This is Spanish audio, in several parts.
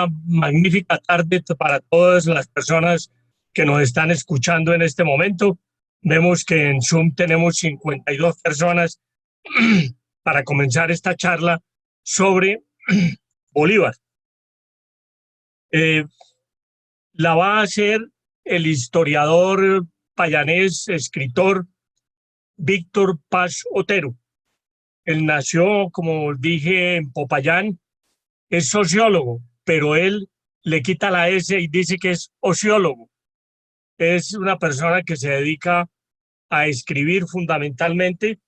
una magnífica tarde para todas las personas que nos están escuchando en este momento. Vemos que en Zoom tenemos 52 personas para comenzar esta charla sobre Bolívar. La va a hacer el historiador payanés, escritor Víctor Paz Otero. Él nació, como dije, en Popayán, es sociólogo, pero él le quita la S y dice que es ociólogo. Es una persona que se dedica a escribir fundamentalmente.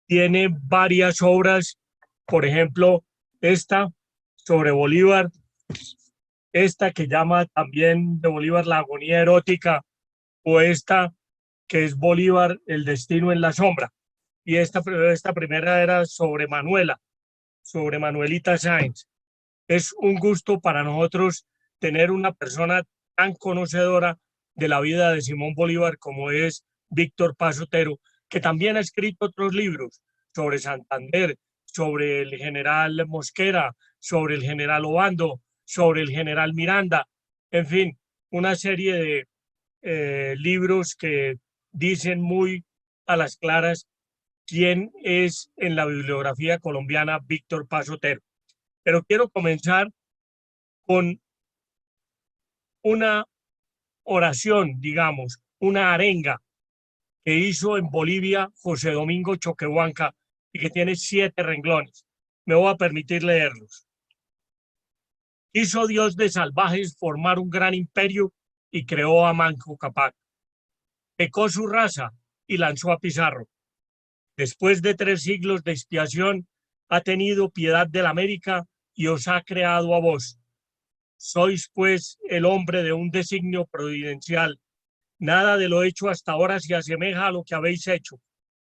Tiene varias obras, por ejemplo, esta sobre Bolívar, esta que llama también de Bolívar la agonía erótica, o esta que es Bolívar, el destino en la sombra. Y esta primera era sobre Manuela, sobre Manuelita Sáenz. Es un gusto para nosotros tener una persona tan conocedora de la vida de Simón Bolívar como es Víctor Paz Otero, que también ha escrito otros libros sobre Santander, sobre el general Mosquera, sobre el general Obando, sobre el general Miranda, en fin, una serie de libros que dicen muy a las claras quién es en la bibliografía colombiana Víctor Paz Otero. Pero quiero comenzar con una oración, digamos, una arenga que hizo en Bolivia José Domingo Choquehuanca y que tiene 7 renglones. Me voy a permitir leerlos. Hizo Dios de salvajes formar un gran imperio y creó a Manco Cápac. Pecó su raza y lanzó a Pizarro. Después de 3 siglos de expiación, ha tenido piedad de la América y os ha creado a vos. Sois, pues, el hombre de un designio providencial. Nada de lo hecho hasta ahora se asemeja a lo que habéis hecho.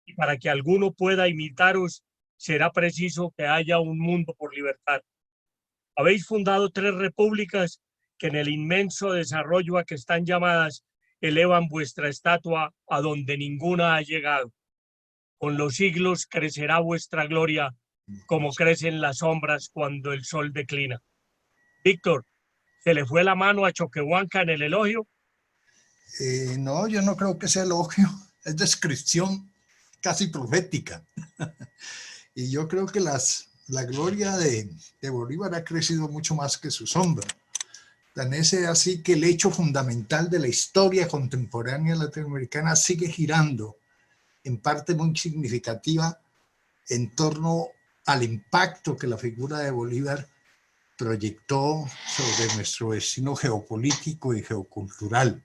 Y para que alguno pueda imitaros, será preciso que haya un mundo por libertad. Habéis fundado 3 repúblicas que en el inmenso desarrollo a que están llamadas elevan vuestra estatua a donde ninguna ha llegado. Con los siglos crecerá vuestra gloria como crecen las sombras cuando el sol declina. Víctor, ¿se le fue la mano a Choquehuanca en el elogio? No, yo no creo que sea elogio, es descripción casi profética. Y yo creo que la gloria de Bolívar ha crecido mucho más que su sombra. Tan es así que el hecho fundamental de la historia contemporánea latinoamericana sigue girando en parte muy significativa en torno al impacto que la figura de Bolívar proyectó sobre nuestro destino geopolítico y geocultural.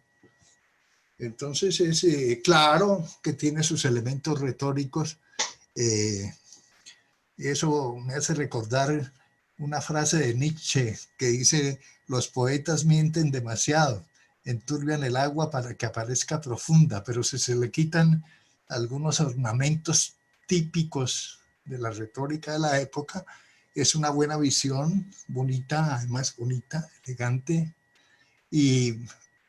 Entonces es claro que tiene sus elementos retóricos. Eso me hace recordar una frase de Nietzsche que dice: los poetas mienten demasiado, enturbian el agua para que aparezca profunda, pero si se le quitan algunos ornamentos típicos de la retórica de la época, es una buena visión, bonita, además bonita, elegante,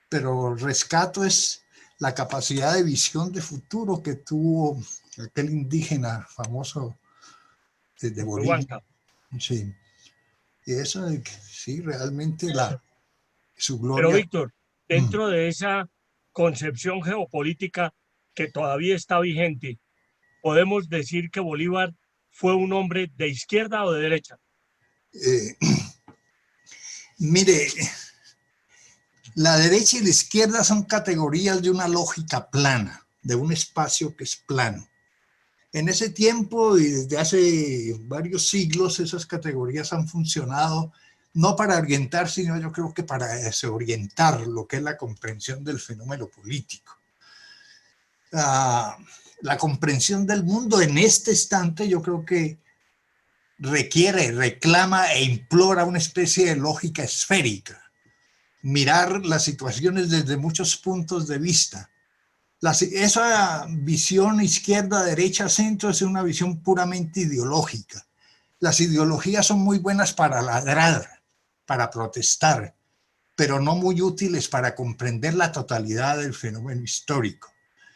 pero rescato es la capacidad de visión de futuro que tuvo aquel indígena famoso de Bolivia. Sí. Y eso, sí, realmente su gloria. Pero Víctor, dentro de esa concepción geopolítica que todavía está vigente, ¿podemos decir que Bolívar fue un hombre de izquierda o de derecha? Mire, la derecha y la izquierda son categorías de una lógica plana, de un espacio que es plano. En ese tiempo y desde hace varios siglos esas categorías han funcionado no para orientar, sino yo creo que para desorientar lo que es la comprensión del fenómeno político. La comprensión del mundo en este instante yo creo que requiere, reclama e implora una especie de lógica esférica. Mirar las situaciones desde muchos puntos de vista. Esa visión izquierda, derecha, centro es una visión puramente ideológica. Las ideologías son muy buenas para ladrar, para protestar, pero no muy útiles para comprender la totalidad del fenómeno histórico.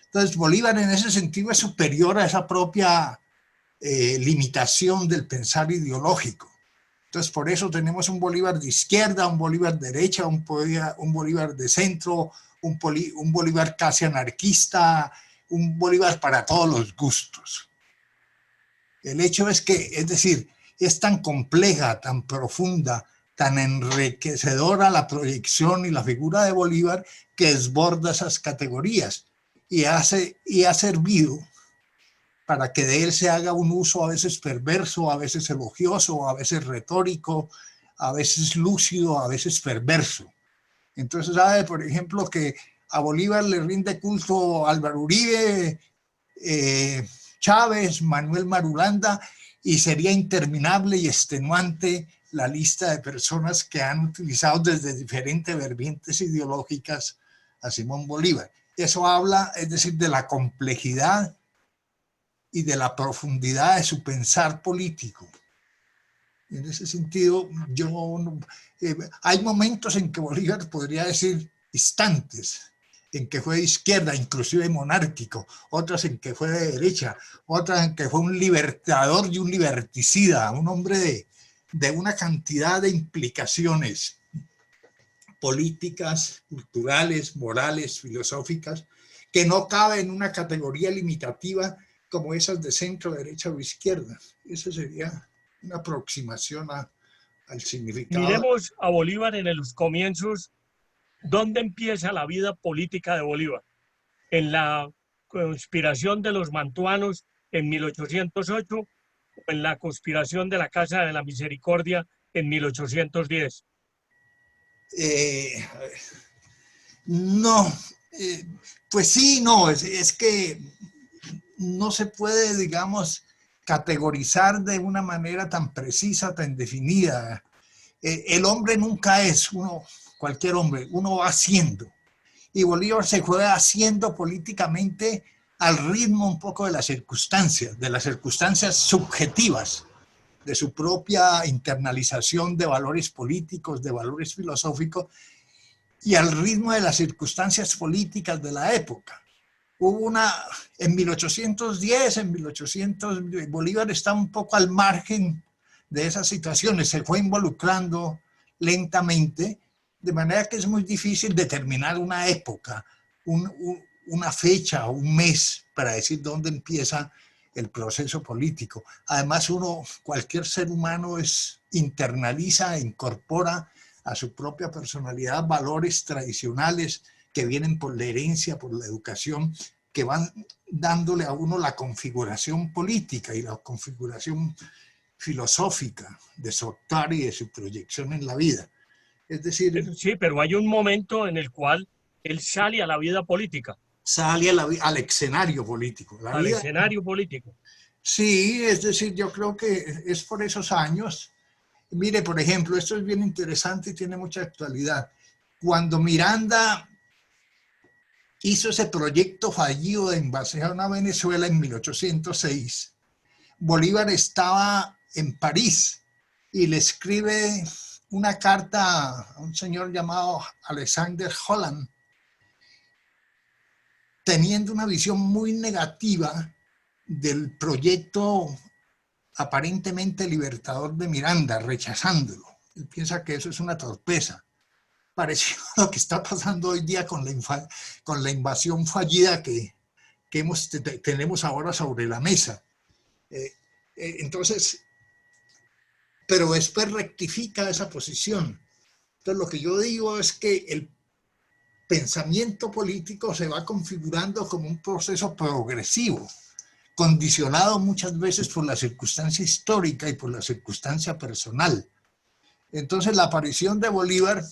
Entonces, Bolívar en ese sentido es superior a esa propia limitación del pensar ideológico. Entonces, por eso tenemos un Bolívar de izquierda, un Bolívar de derecha, un Bolívar de centro, un Bolívar casi anarquista, un Bolívar para todos los gustos. El hecho es que, es decir, es tan compleja, tan profunda, tan enriquecedora la proyección y la figura de Bolívar que desborda esas categorías y ha servido para que de él se haga un uso a veces perverso, a veces elogioso, a veces retórico, a veces lúcido, a veces perverso. Entonces sabe, por ejemplo, que a Bolívar le rinde culto Álvaro Uribe, Chávez, Manuel Marulanda, y sería interminable y extenuante la lista de personas que han utilizado desde diferentes vertientes ideológicas a Simón Bolívar. Eso habla, es decir, de la complejidad y de la profundidad de su pensar político. En ese sentido, hay momentos en que Bolívar podría decir instantes, en que fue de izquierda, inclusive monárquico, otras en que fue de derecha, otras en que fue un libertador y un liberticida, un hombre de una cantidad de implicaciones políticas, culturales, morales, filosóficas, que no cabe en una categoría limitativa como esas de centro, derecha o izquierda. Esa sería una aproximación al significado. Miremos a Bolívar en los comienzos. ¿Dónde empieza la vida política de Bolívar? ¿En la conspiración de los mantuanos en 1808 o en la conspiración de la Casa de la Misericordia en 1810? No, pues sí, no, es que no se puede, digamos, categorizar de una manera tan precisa, tan definida. El hombre nunca es cualquier hombre, uno va haciendo. Y Bolívar se fue haciendo políticamente al ritmo un poco de las circunstancias subjetivas, de su propia internalización de valores políticos, de valores filosóficos, y al ritmo de las circunstancias políticas de la época. Hubo en 1810, Bolívar estaba un poco al margen de esas situaciones, se fue involucrando lentamente, de manera que es muy difícil determinar una época, una fecha, un mes para decir dónde empieza el proceso político. Además, cualquier ser humano internaliza e incorpora a su propia personalidad valores tradicionales que vienen por la herencia, por la educación, que van dándole a uno la configuración política y la configuración filosófica de su actuar y de su proyección en la vida. Es decir, sí, pero hay un momento en el cual él sale a la vida política. Sale al escenario político. Al escenario político. Sí, es decir, yo creo que es por esos años. Mire, por ejemplo, esto es bien interesante y tiene mucha actualidad. Cuando Miranda hizo ese proyecto fallido de invasión a Venezuela en 1806, Bolívar estaba en París y le escribe una carta a un señor llamado Alexander Holland, teniendo una visión muy negativa del proyecto aparentemente libertador de Miranda, rechazándolo. Él piensa que eso es una torpeza. Parecido a lo que está pasando hoy día con la invasión fallida que tenemos ahora sobre la mesa. Entonces, pero después rectifica esa posición. Entonces, lo que yo digo es que el pensamiento político se va configurando como un proceso progresivo, condicionado muchas veces por la circunstancia histórica y por la circunstancia personal. Entonces, la aparición de Bolívar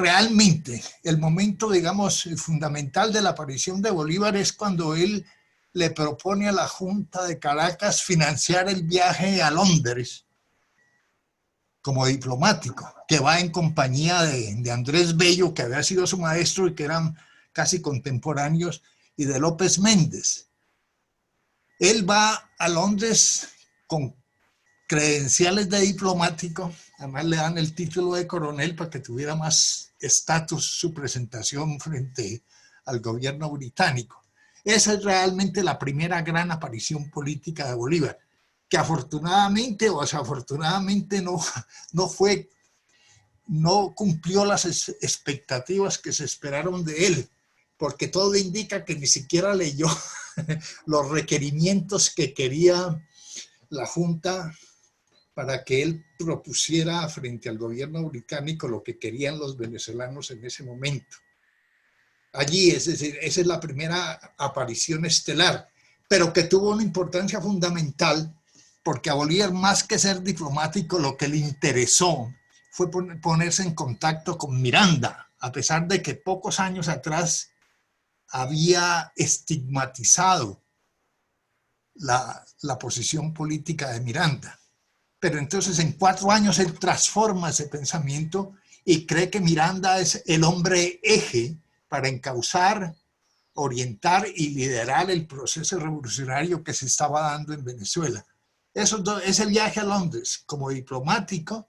realmente, el momento, digamos, fundamental de la aparición de Bolívar es cuando él le propone a la Junta de Caracas financiar el viaje a Londres como diplomático, que va en compañía de Andrés Bello, que había sido su maestro y que eran casi contemporáneos, y de López Méndez. Él va a Londres con credenciales de diplomático, además le dan el título de coronel para que tuviera más estatus su presentación frente al gobierno británico. Esa es realmente la primera gran aparición política de Bolívar. que afortunadamente o desafortunadamente no cumplió las expectativas que se esperaron de él, porque todo indica que ni siquiera leyó los requerimientos que quería la Junta para que él propusiera frente al gobierno británico lo que querían los venezolanos en ese momento. Allí, es decir, esa es la primera aparición estelar, pero que tuvo una importancia fundamental, porque a Bolívar, más que ser diplomático, lo que le interesó fue ponerse en contacto con Miranda, a pesar de que pocos años atrás había estigmatizado la posición política de Miranda. Pero entonces en 4 años él transforma ese pensamiento y cree que Miranda es el hombre eje para encauzar, orientar y liderar el proceso revolucionario que se estaba dando en Venezuela. Ese viaje a Londres como diplomático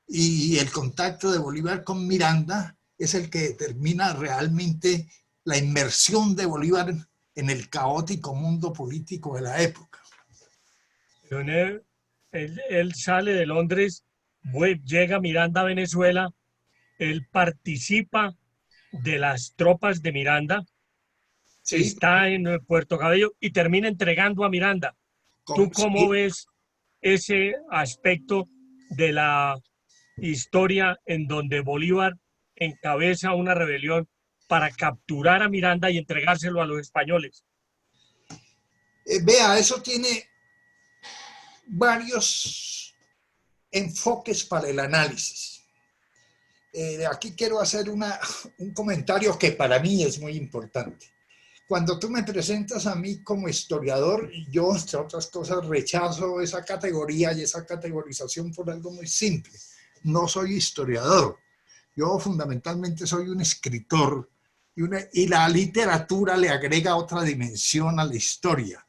y el contacto de Bolívar con Miranda es el que determina realmente la inmersión de Bolívar en el caótico mundo político de la época. Él sale de Londres, llega Miranda a Venezuela, él participa de las tropas de Miranda, Sí, está en Puerto Cabello y termina entregando a Miranda. ¿Tú cómo sí. ves ese aspecto de la historia en donde Bolívar encabeza una rebelión para capturar a Miranda y entregárselo a los españoles? Vea, eso tiene varios enfoques para el análisis. Aquí quiero hacer un comentario que para mí es muy importante. Cuando tú me presentas a mí como historiador, yo, entre otras cosas, rechazo esa categoría y esa categorización por algo muy simple. No soy historiador. Yo fundamentalmente soy un escritor y la literatura le agrega otra dimensión a la historia.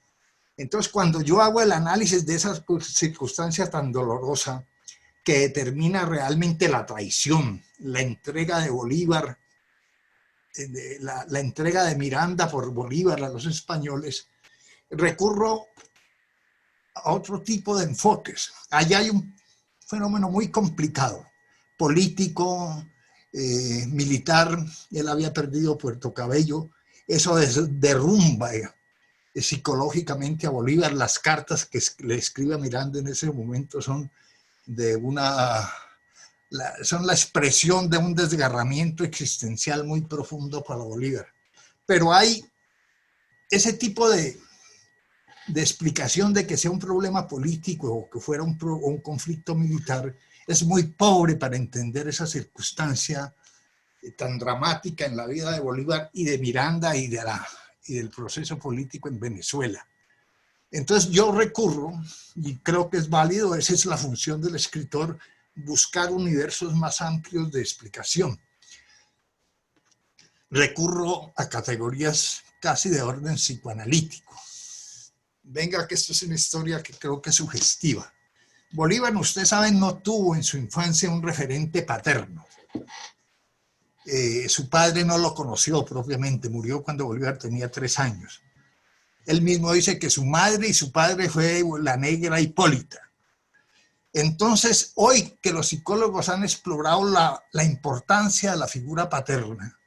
Entonces, cuando yo hago el análisis de esa circunstancia tan dolorosa que determina realmente la traición, la entrega de Bolívar, la entrega de Miranda por Bolívar a los españoles, recurro a otro tipo de enfoques. Allá hay un fenómeno muy complicado, político, militar. Él había perdido Puerto Cabello, eso derrumba psicológicamente a Bolívar. Las cartas que le escribe a Miranda en ese momento son son la expresión de un desgarramiento existencial muy profundo para Bolívar. Pero hay ese tipo de explicación de que sea un problema político o que fuera un conflicto militar, es muy pobre para entender esa circunstancia tan dramática en la vida de Bolívar y de Miranda y del proceso político en Venezuela. Entonces yo recurro, y creo que es válido, esa es la función del escritor, buscar universos más amplios de explicación. Recurro a categorías casi de orden psicoanalítico. Venga, que esto es una historia que creo que es sugestiva. Bolívar, ustedes saben, no tuvo en su infancia un referente paterno. Su padre no lo conoció propiamente, murió cuando Bolívar tenía 3 años. Él mismo dice que su madre y su padre fue la negra Hipólita. Entonces, hoy que los psicólogos han explorado la importancia de la figura paterna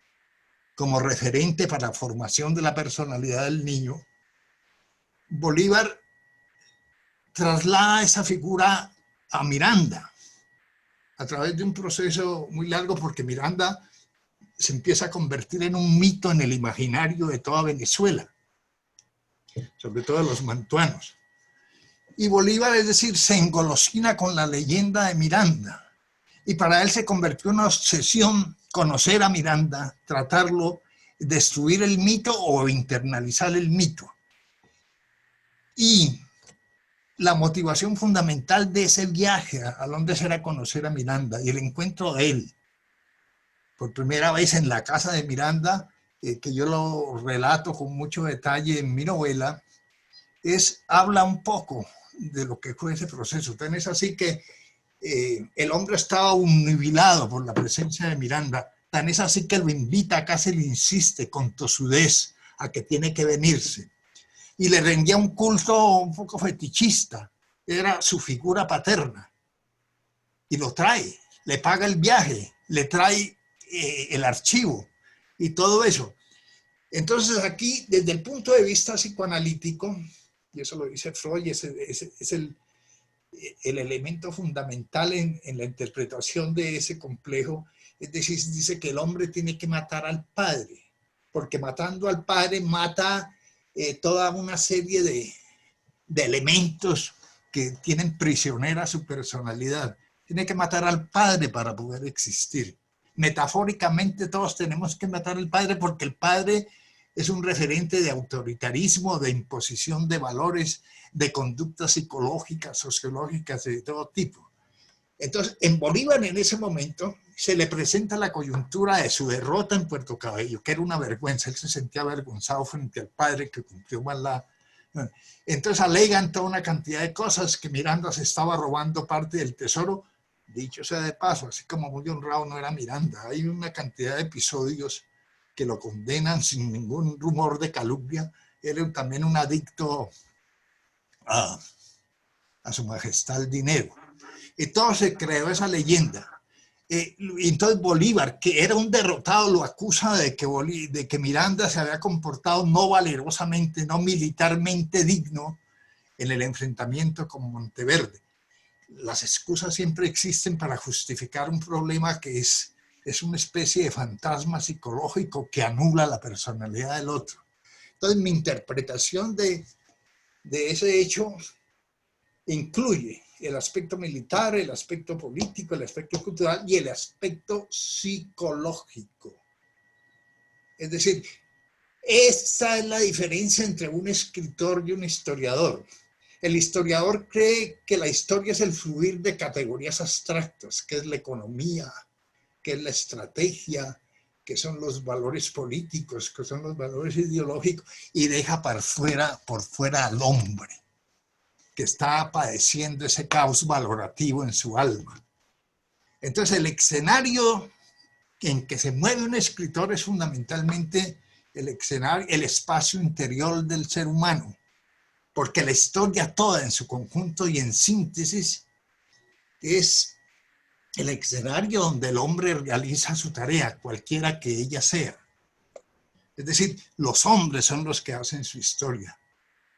como referente para la formación de la personalidad del niño, Bolívar traslada esa figura a Miranda a través de un proceso muy largo, porque Miranda se empieza a convertir en un mito en el imaginario de toda Venezuela, sobre todo de los mantuanos. Y Bolívar, es decir, se engolosina con la leyenda de Miranda. Y para él se convirtió en una obsesión conocer a Miranda, tratarlo, destruir el mito o internalizar el mito. Y la motivación fundamental de ese viaje a Londres era conocer a Miranda y el encuentro de él. Por primera vez en la casa de Miranda, que yo lo relato con mucho detalle en mi novela, habla un poco de lo que fue ese proceso. Entonces es así que el hombre estaba obnubilado por la presencia de Miranda. Tan es así que lo invita, casi le insiste con tosudez a que tiene que venirse. Y le rendía un culto un poco fetichista. era su figura paterna y lo trae, le paga el viaje, le trae el archivo y todo eso. Entonces aquí, desde el punto de vista psicoanalítico, y eso lo dice Freud, es el elemento fundamental en la interpretación de ese complejo, es decir, dice que el hombre tiene que matar al padre, porque matando al padre mata toda una serie de elementos que tienen prisionera su personalidad. Tiene que matar al padre para poder existir. Metafóricamente todos tenemos que matar al padre porque el padre es un referente de autoritarismo, de imposición de valores, de conductas psicológicas, sociológicas, de todo tipo. Entonces, en Bolívar en ese momento se le presenta la coyuntura de su derrota en Puerto Cabello, que era una vergüenza. Él se sentía avergonzado frente al padre que cumplió mal la... Entonces alegan toda una cantidad de cosas, que Miranda se estaba robando parte del tesoro. Dicho sea de paso, así como muy honrado no era Miranda. Hay una cantidad de episodios que lo condenan sin ningún rumor de calumnia. Era también un adicto a su majestad el dinero. Y todo se creó esa leyenda. Entonces Bolívar, que era un derrotado, lo acusa de que Miranda se había comportado no valerosamente, no militarmente digno en el enfrentamiento con Monteverde. Las excusas siempre existen para justificar un problema que es una especie de fantasma psicológico que anula la personalidad del otro. Entonces mi interpretación de ese hecho incluye el aspecto militar, el aspecto político, el aspecto cultural y el aspecto psicológico. Es decir, esa es la diferencia entre un escritor y un historiador. El historiador cree que la historia es el fluir de categorías abstractas, que es la economía, que es la estrategia, que son los valores políticos, que son los valores ideológicos, y deja por fuera al hombre, que está padeciendo ese caos valorativo en su alma. Entonces el escenario en que se mueve un escritor es fundamentalmente el escenario, el espacio interior del ser humano, porque la historia toda en su conjunto y en síntesis es el escenario donde el hombre realiza su tarea, cualquiera que ella sea. Es decir, los hombres son los que hacen su historia.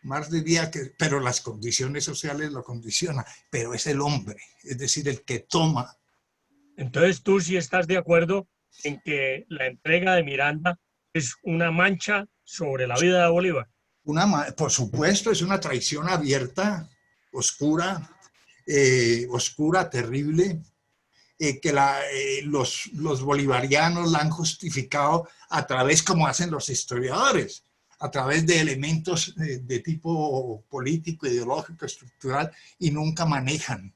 Marx diría que, pero las condiciones sociales lo condicionan, pero es el hombre, es decir, el que toma. Entonces tú sí estás de acuerdo en que la entrega de Miranda es una mancha sobre la vida de Bolívar. Por supuesto, es una traición abierta, oscura, oscura, terrible, que los bolivarianos la han justificado a través, como hacen los historiadores, a través de elementos de tipo político, ideológico, estructural, y nunca manejan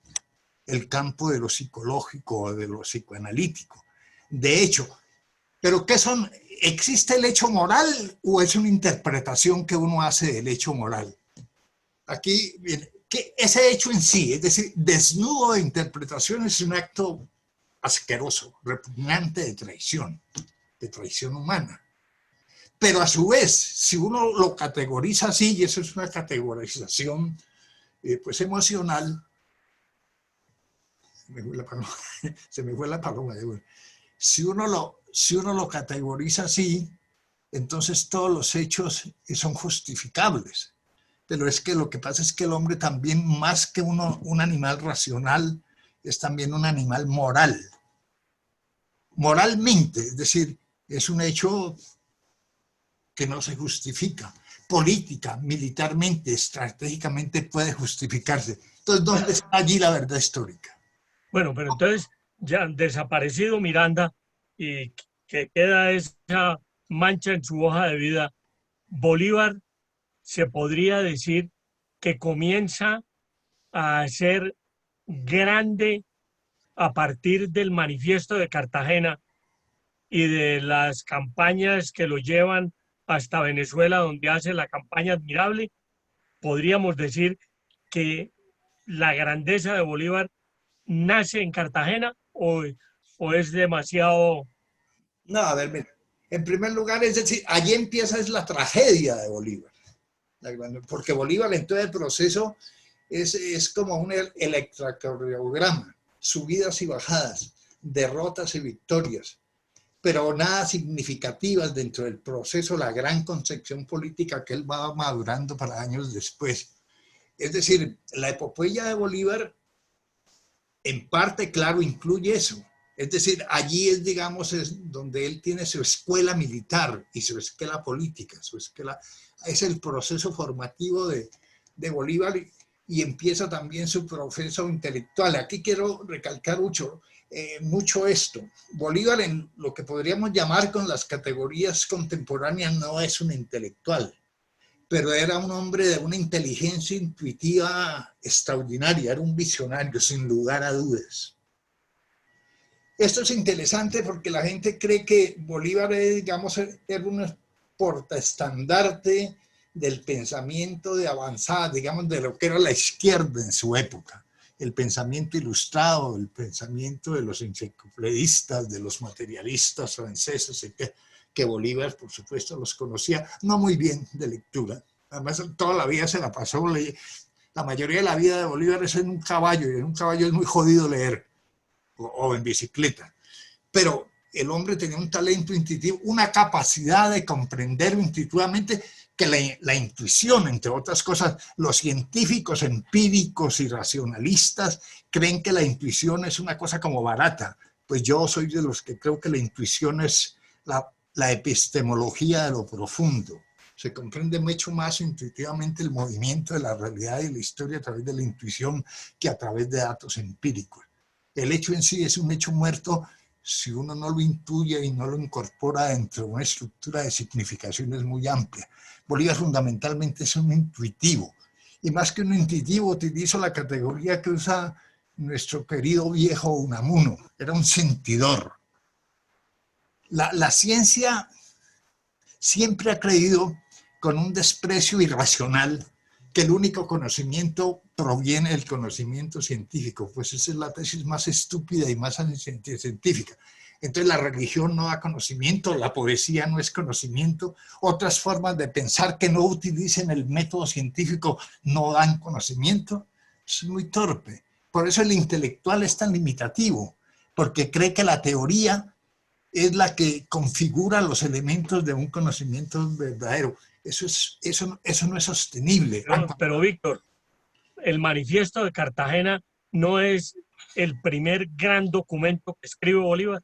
el campo de lo psicológico o de lo psicoanalítico. De hecho, ¿pero qué son? ¿Existe el hecho moral o es una interpretación que uno hace del hecho moral? Aquí viene, que ese hecho en sí, es decir, desnudo de interpretación, es un acto asqueroso, repugnante de traición humana. Pero a su vez, si uno lo categoriza así, y eso es una categorización pues emocional, se me fue la paloma. Si uno lo categoriza así, entonces todos los hechos son justificables. Pero es que lo que pasa es que el hombre también, más que un animal racional, es también un animal moral. Moralmente, es decir, es un hecho que no se justifica. Política, militarmente, estratégicamente puede justificarse. Entonces, ¿dónde está allí la verdad histórica? Bueno, pero entonces ya desaparecido Miranda y que queda esa mancha en su hoja de vida, Bolívar se podría decir que comienza a ser grande a partir del manifiesto de Cartagena y de las campañas que lo llevan hasta Venezuela, donde hace la campaña admirable. Podríamos decir que la grandeza de Bolívar nace en Cartagena o es demasiado... No, a ver, mira, en primer lugar, es decir, allí empieza es la tragedia de Bolívar, porque Bolívar en todo el proceso Es como un electrocardiograma, subidas y bajadas, derrotas y victorias, pero nada significativas dentro del proceso, la gran concepción política que él va madurando para años después. Es decir, la epopeya de Bolívar, en parte, claro, incluye eso. Es decir, allí es, digamos, es donde él tiene su escuela militar y su escuela política, su escuela, es el proceso formativo de Bolívar y empieza también su proceso intelectual. Aquí quiero recalcar mucho esto. Bolívar, en lo que podríamos llamar con las categorías contemporáneas, no es un intelectual, pero era un hombre de una inteligencia intuitiva extraordinaria, era un visionario, sin lugar a dudas. Esto es interesante porque la gente cree que Bolívar, digamos, era un portaestandarte del pensamiento de avanzada, digamos, de lo que era la izquierda en su época. El pensamiento ilustrado, el pensamiento de los enciclopedistas, de los materialistas franceses, que Bolívar, por supuesto, los conocía, no muy bien de lectura. Además, toda la vida se la pasó, la mayoría de la vida de Bolívar es en un caballo, y en un caballo es muy jodido leer, o en bicicleta. Pero el hombre tenía un talento intuitivo, una capacidad de comprender intuitivamente que la intuición, entre otras cosas, los científicos empíricos y racionalistas creen que la intuición es una cosa como barata. Pues yo soy de los que creo que la intuición es la epistemología de lo profundo. Se comprende mucho más intuitivamente el movimiento de la realidad y la historia a través de la intuición que a través de datos empíricos. El hecho en sí es un hecho muerto si uno no lo intuye y no lo incorpora dentro de una estructura de significaciones muy amplia. Bolívar fundamentalmente es un intuitivo, y más que un intuitivo utilizo la categoría que usa nuestro querido viejo Unamuno, era un sentidor. La ciencia siempre ha creído con un desprecio irracional que el único conocimiento proviene del conocimiento científico, pues esa es la tesis más estúpida y más científica. Entonces la religión no da conocimiento, la poesía no es conocimiento, otras formas de pensar que no utilicen el método científico no dan conocimiento, es muy torpe. Por eso el intelectual es tan limitativo, porque cree que la teoría es la que configura los elementos de un conocimiento verdadero. Eso no es sostenible. Pero Víctor, el Manifiesto de Cartagena no es el primer gran documento que escribe Bolívar.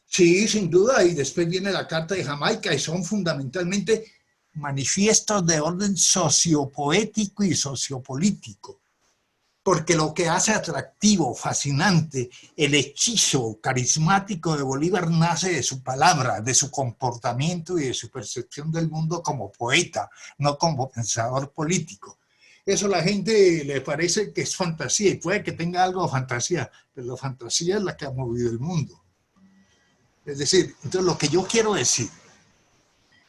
Sí, sin duda, y después viene la Carta de Jamaica, y son fundamentalmente manifiestos de orden sociopoético y sociopolítico, porque lo que hace atractivo, fascinante, el hechizo carismático de Bolívar nace de su palabra, de su comportamiento y de su percepción del mundo como poeta, no como pensador político. Eso a la gente le parece que es fantasía, y puede que tenga algo de fantasía, pero la fantasía es la que ha movido el mundo. Es decir, entonces lo que yo quiero decir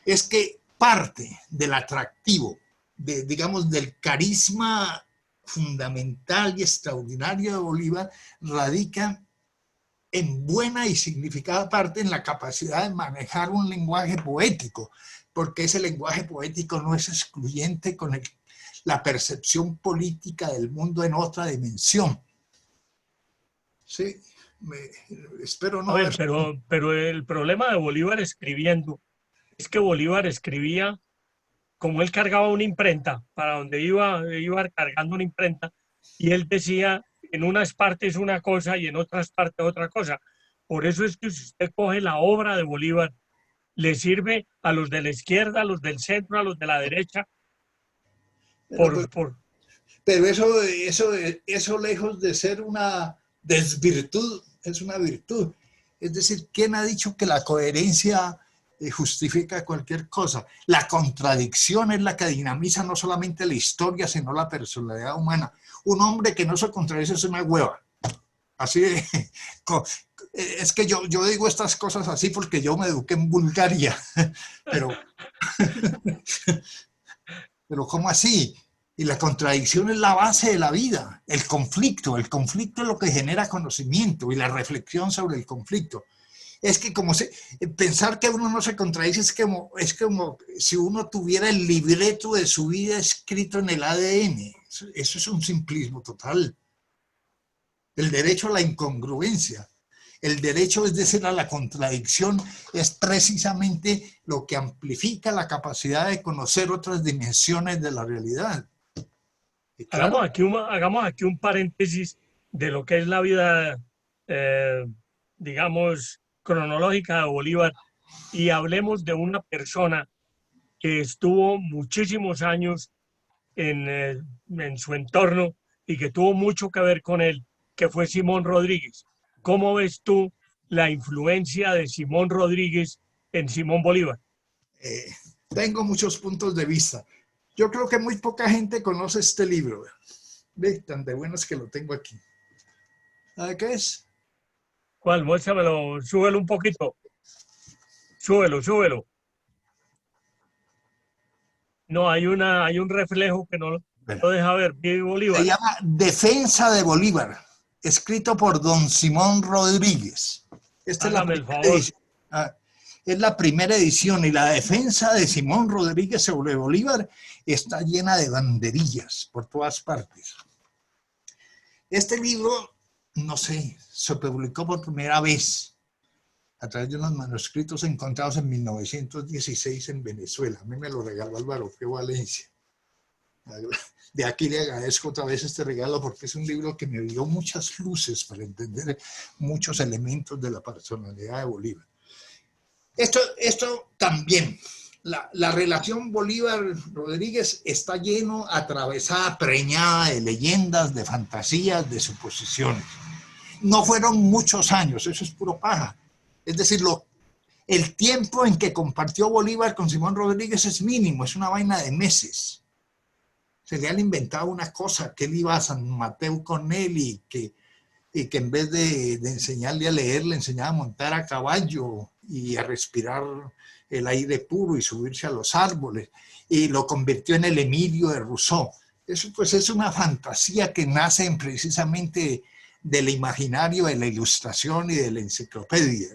es que parte del atractivo, digamos, del carisma fundamental y extraordinario de Bolívar radica en buena y significada parte en la capacidad de manejar un lenguaje poético, porque ese lenguaje poético no es excluyente con la percepción política del mundo en otra dimensión. Sí, espero no haber... pero el problema de Bolívar escribiendo es que Bolívar escribía como él cargaba una imprenta, para donde iba cargando una imprenta, y él decía, en unas partes una cosa y en otras partes otra cosa. Por eso es que si usted coge la obra de Bolívar, le sirve a los de la izquierda, a los del centro, a los de la derecha. Pero eso lejos de ser una desvirtud, es una virtud. Es decir, ¿quién ha dicho que la coherencia justifica cualquier cosa? La contradicción es la que dinamiza no solamente la historia, sino la personalidad humana. Un hombre que no se contradice es una hueva. Así de, es que yo digo estas cosas así porque yo me eduqué en Bulgaria, pero ¿cómo así? Y la contradicción es la base de la vida, el conflicto es lo que genera conocimiento y la reflexión sobre el conflicto. Es que pensar que uno no se contradice es como si uno tuviera el libreto de su vida escrito en el ADN. Eso es un simplismo total. El derecho a la incongruencia, el derecho, es decir, a la contradicción, es precisamente lo que amplifica la capacidad de conocer otras dimensiones de la realidad. Y claro, Hagamos aquí un paréntesis de lo que es la vida, eh, digamos, cronológica de Bolívar y hablemos de una persona que estuvo muchísimos años en su entorno y que tuvo mucho que ver con él, que fue Simón Rodríguez. ¿Cómo ves tú la influencia de Simón Rodríguez en Simón Bolívar? eh, tengo muchos puntos de vista. Yo creo que muy poca gente conoce este libro. Ve, tan de buenas que lo tengo aquí. ¿Sabe qué es? ¿Cuál? Muéstramelo, súbelo un poquito. Súbelo, súbelo. No, hay un reflejo que no Bueno, lo deja ver. Vive se Bolívar. llama Defensa de Bolívar, escrito por don Simón Rodríguez. Esta es la Hágame el primera favor. edición. Es la primera edición y la defensa de Simón Rodríguez sobre Bolívar está llena de banderillas por todas partes. Este libro, no sé, se publicó por primera vez a través de unos manuscritos encontrados en 1916 en Venezuela. A mí me lo regaló Álvaro Feo Valencia. De aquí le agradezco otra vez este regalo porque es un libro que me dio muchas luces para entender muchos elementos de la personalidad de Bolívar. Esto también, la relación Bolívar-Rodríguez está lleno, atravesada, preñada de leyendas, de fantasías, de suposiciones. No fueron muchos años, eso es puro paja. Es decir, el tiempo en que compartió Bolívar con Simón Rodríguez es mínimo, es una vaina de meses. Se le han inventado una cosa, que él iba a San Mateo con él y que en vez de enseñarle a leer, le enseñaba a montar a caballo y a respirar el aire puro y subirse a los árboles. Y lo convirtió en el Emilio de Rousseau. Eso pues es una fantasía que nace precisamente del imaginario, de la ilustración y de la enciclopedia.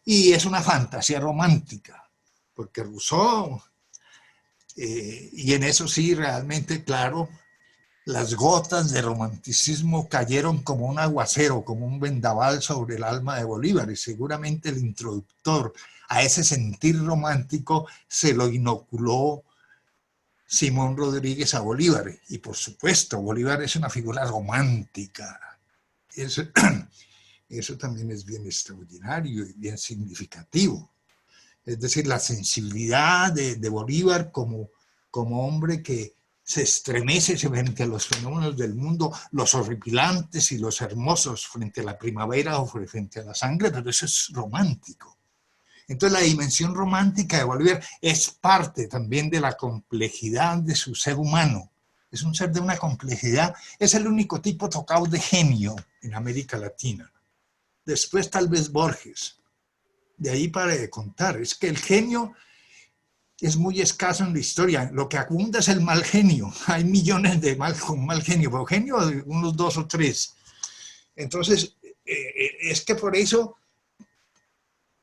Y es una fantasía romántica, porque Rousseau, y en eso sí realmente, claro, las gotas de romanticismo cayeron como un aguacero, como un vendaval sobre el alma de Bolívar, y seguramente el introductor a ese sentir romántico se lo inoculó Simón Rodríguez a Bolívar. Y por supuesto, Bolívar es una figura romántica. Eso, eso también es bien extraordinario y bien significativo. Es decir, la sensibilidad de Bolívar como hombre que se estremece frente a los fenómenos del mundo, los horripilantes y los hermosos frente a la primavera o frente a la sangre, pero eso es romántico. Entonces la dimensión romántica de Bolívar es parte también de la complejidad de su ser humano. Es un ser de una complejidad, es el único tipo tocado de genio en América Latina. Después tal vez Borges. De ahí para de contar. Es que el genio es muy escaso en la historia. Lo que abunda es el mal genio. Hay millones de con mal genio, pero genio unos 2 o 3. Entonces, es que por eso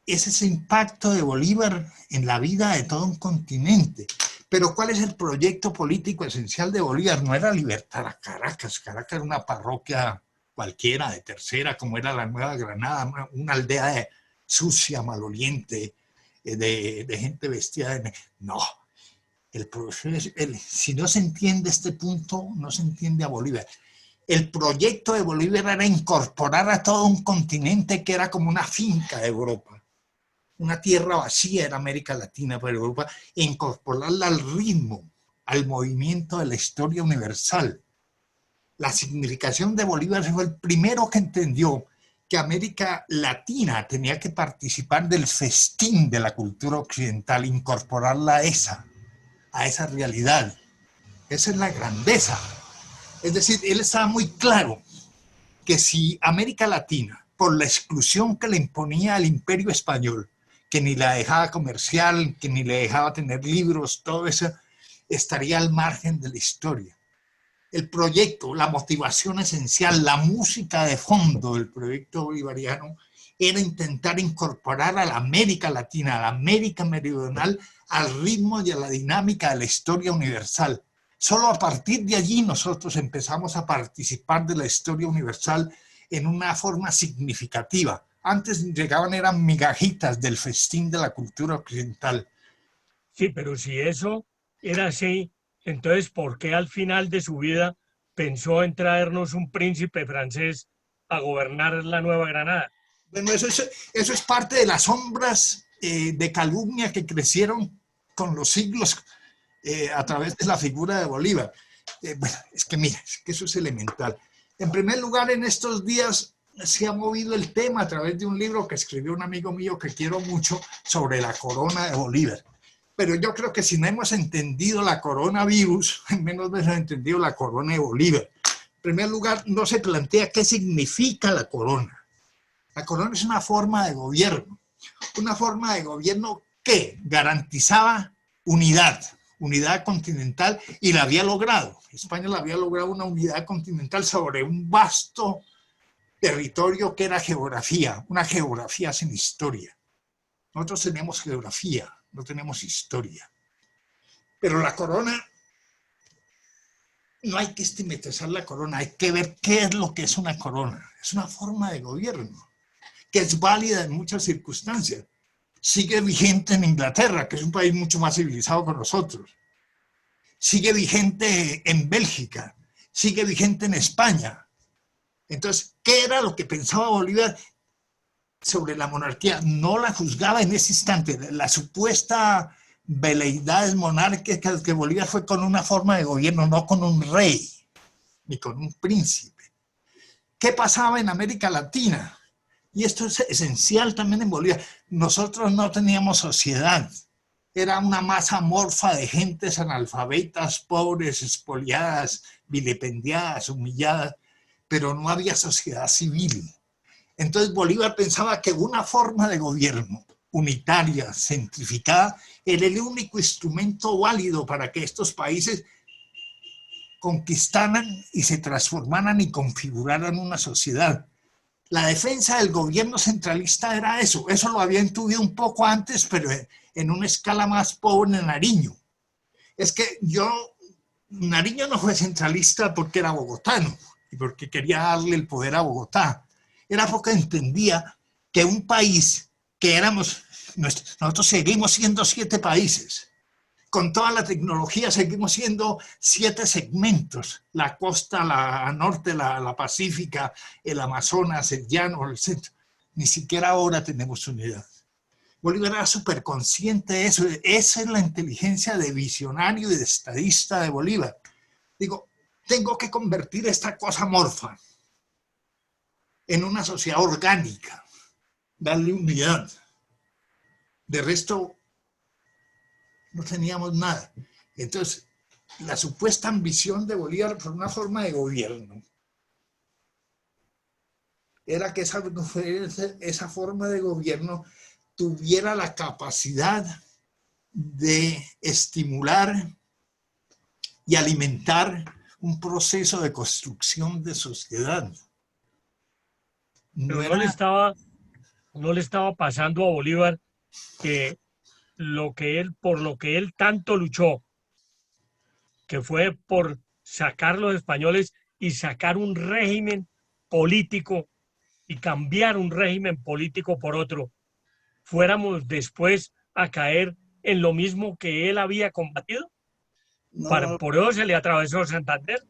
es ese impacto de Bolívar en la vida de todo un continente. Pero ¿cuál es el proyecto político esencial de Bolívar? No era libertar a Caracas. Caracas era una parroquia cualquiera de tercera, como era la Nueva Granada, una aldea sucia, maloliente, de gente vestida de... No, si no se entiende este punto, no se entiende a Bolívar. El proyecto de Bolívar era incorporar a todo un continente que era como una finca de Europa, una tierra vacía era América Latina para Europa, e incorporarla al ritmo, al movimiento de la historia universal. La significación de Bolívar fue el primero que entendió que América Latina tenía que participar del festín de la cultura occidental, incorporarla a esa realidad. Esa es la grandeza. Es decir, él estaba muy claro que si América Latina, por la exclusión que le imponía al imperio español, que ni la dejaba comercial, que ni le dejaba tener libros, todo eso, estaría al margen de la historia. El proyecto, la motivación esencial, la música de fondo del proyecto bolivariano era intentar incorporar a la América Latina, a la América Meridional, al ritmo y a la dinámica de la historia universal. Solo a partir de allí nosotros empezamos a participar de la historia universal en una forma significativa. Antes llegaban, eran migajitas del festín de la cultura occidental. Sí, pero si eso era así, entonces, ¿por qué al final de su vida pensó en traernos un príncipe francés a gobernar la Nueva Granada? Bueno, eso es parte de las sombras de calumnia que crecieron con los siglos a través de la figura de Bolívar. Bueno, es que mira, es que eso es elemental. En primer lugar, en estos días se ha movido el tema a través de un libro que escribió un amigo mío que quiero mucho sobre la corona de Bolívar. Pero yo creo que si no hemos entendido la coronavirus, menos hemos entendido la corona de Bolívar. En primer lugar, no se plantea qué significa la corona. La corona es una forma de gobierno que garantizaba unidad continental, y la había logrado. España la había logrado, una unidad continental sobre un vasto territorio que era geografía, una geografía sin historia. Nosotros tenemos geografía, no tenemos historia. Pero la corona, no hay que estigmatizar la corona, hay que ver qué es lo que es una corona. Es una forma de gobierno que es válida en muchas circunstancias. Sigue vigente en Inglaterra, que es un país mucho más civilizado que nosotros. Sigue vigente en Bélgica, sigue vigente en España. Entonces, ¿qué era lo que pensaba Bolívar sobre la monarquía? No la juzgaba en ese instante. La supuesta veleidades monárquicas que Bolívar fue con una forma de gobierno, no con un rey, ni con un príncipe. ¿Qué pasaba en América Latina? Y esto es esencial también en Bolivia. Nosotros no teníamos sociedad. Era una masa amorfa de gentes analfabetas, pobres, expoliadas, vilipendiadas, humilladas, pero no había sociedad civil. Entonces Bolívar pensaba que una forma de gobierno unitaria, centrificada, era el único instrumento válido para que estos países conquistaran y se transformaran y configuraran una sociedad. La defensa del gobierno centralista era eso lo había intuido un poco antes, pero en una escala más pobre en Nariño. Es que Nariño no fue centralista porque era bogotano y porque quería darle el poder a Bogotá. Era porque entendía que un país que éramos, nosotros seguimos siendo 7 países. Con toda la tecnología seguimos siendo 7 segmentos, la costa, la norte, la pacífica, el Amazonas, el llano, el centro. Ni siquiera ahora tenemos unidad. Bolívar era súper consciente de eso. Esa es la inteligencia de visionario y de estadista de Bolívar. Digo, tengo que convertir esta cosa amorfa en una sociedad orgánica, darle unidad. De resto, no teníamos nada. Entonces, la supuesta ambición de Bolívar por una forma de gobierno era que esa forma de gobierno tuviera la capacidad de estimular y alimentar un proceso de construcción de sociedad. Pero no le estaba pasando a Bolívar que por lo que él tanto luchó, que fue por sacar los españoles y sacar un régimen político y cambiar un régimen político por otro, fuéramos después a caer en lo mismo que él había combatido. No, Por eso se le atravesó Santander.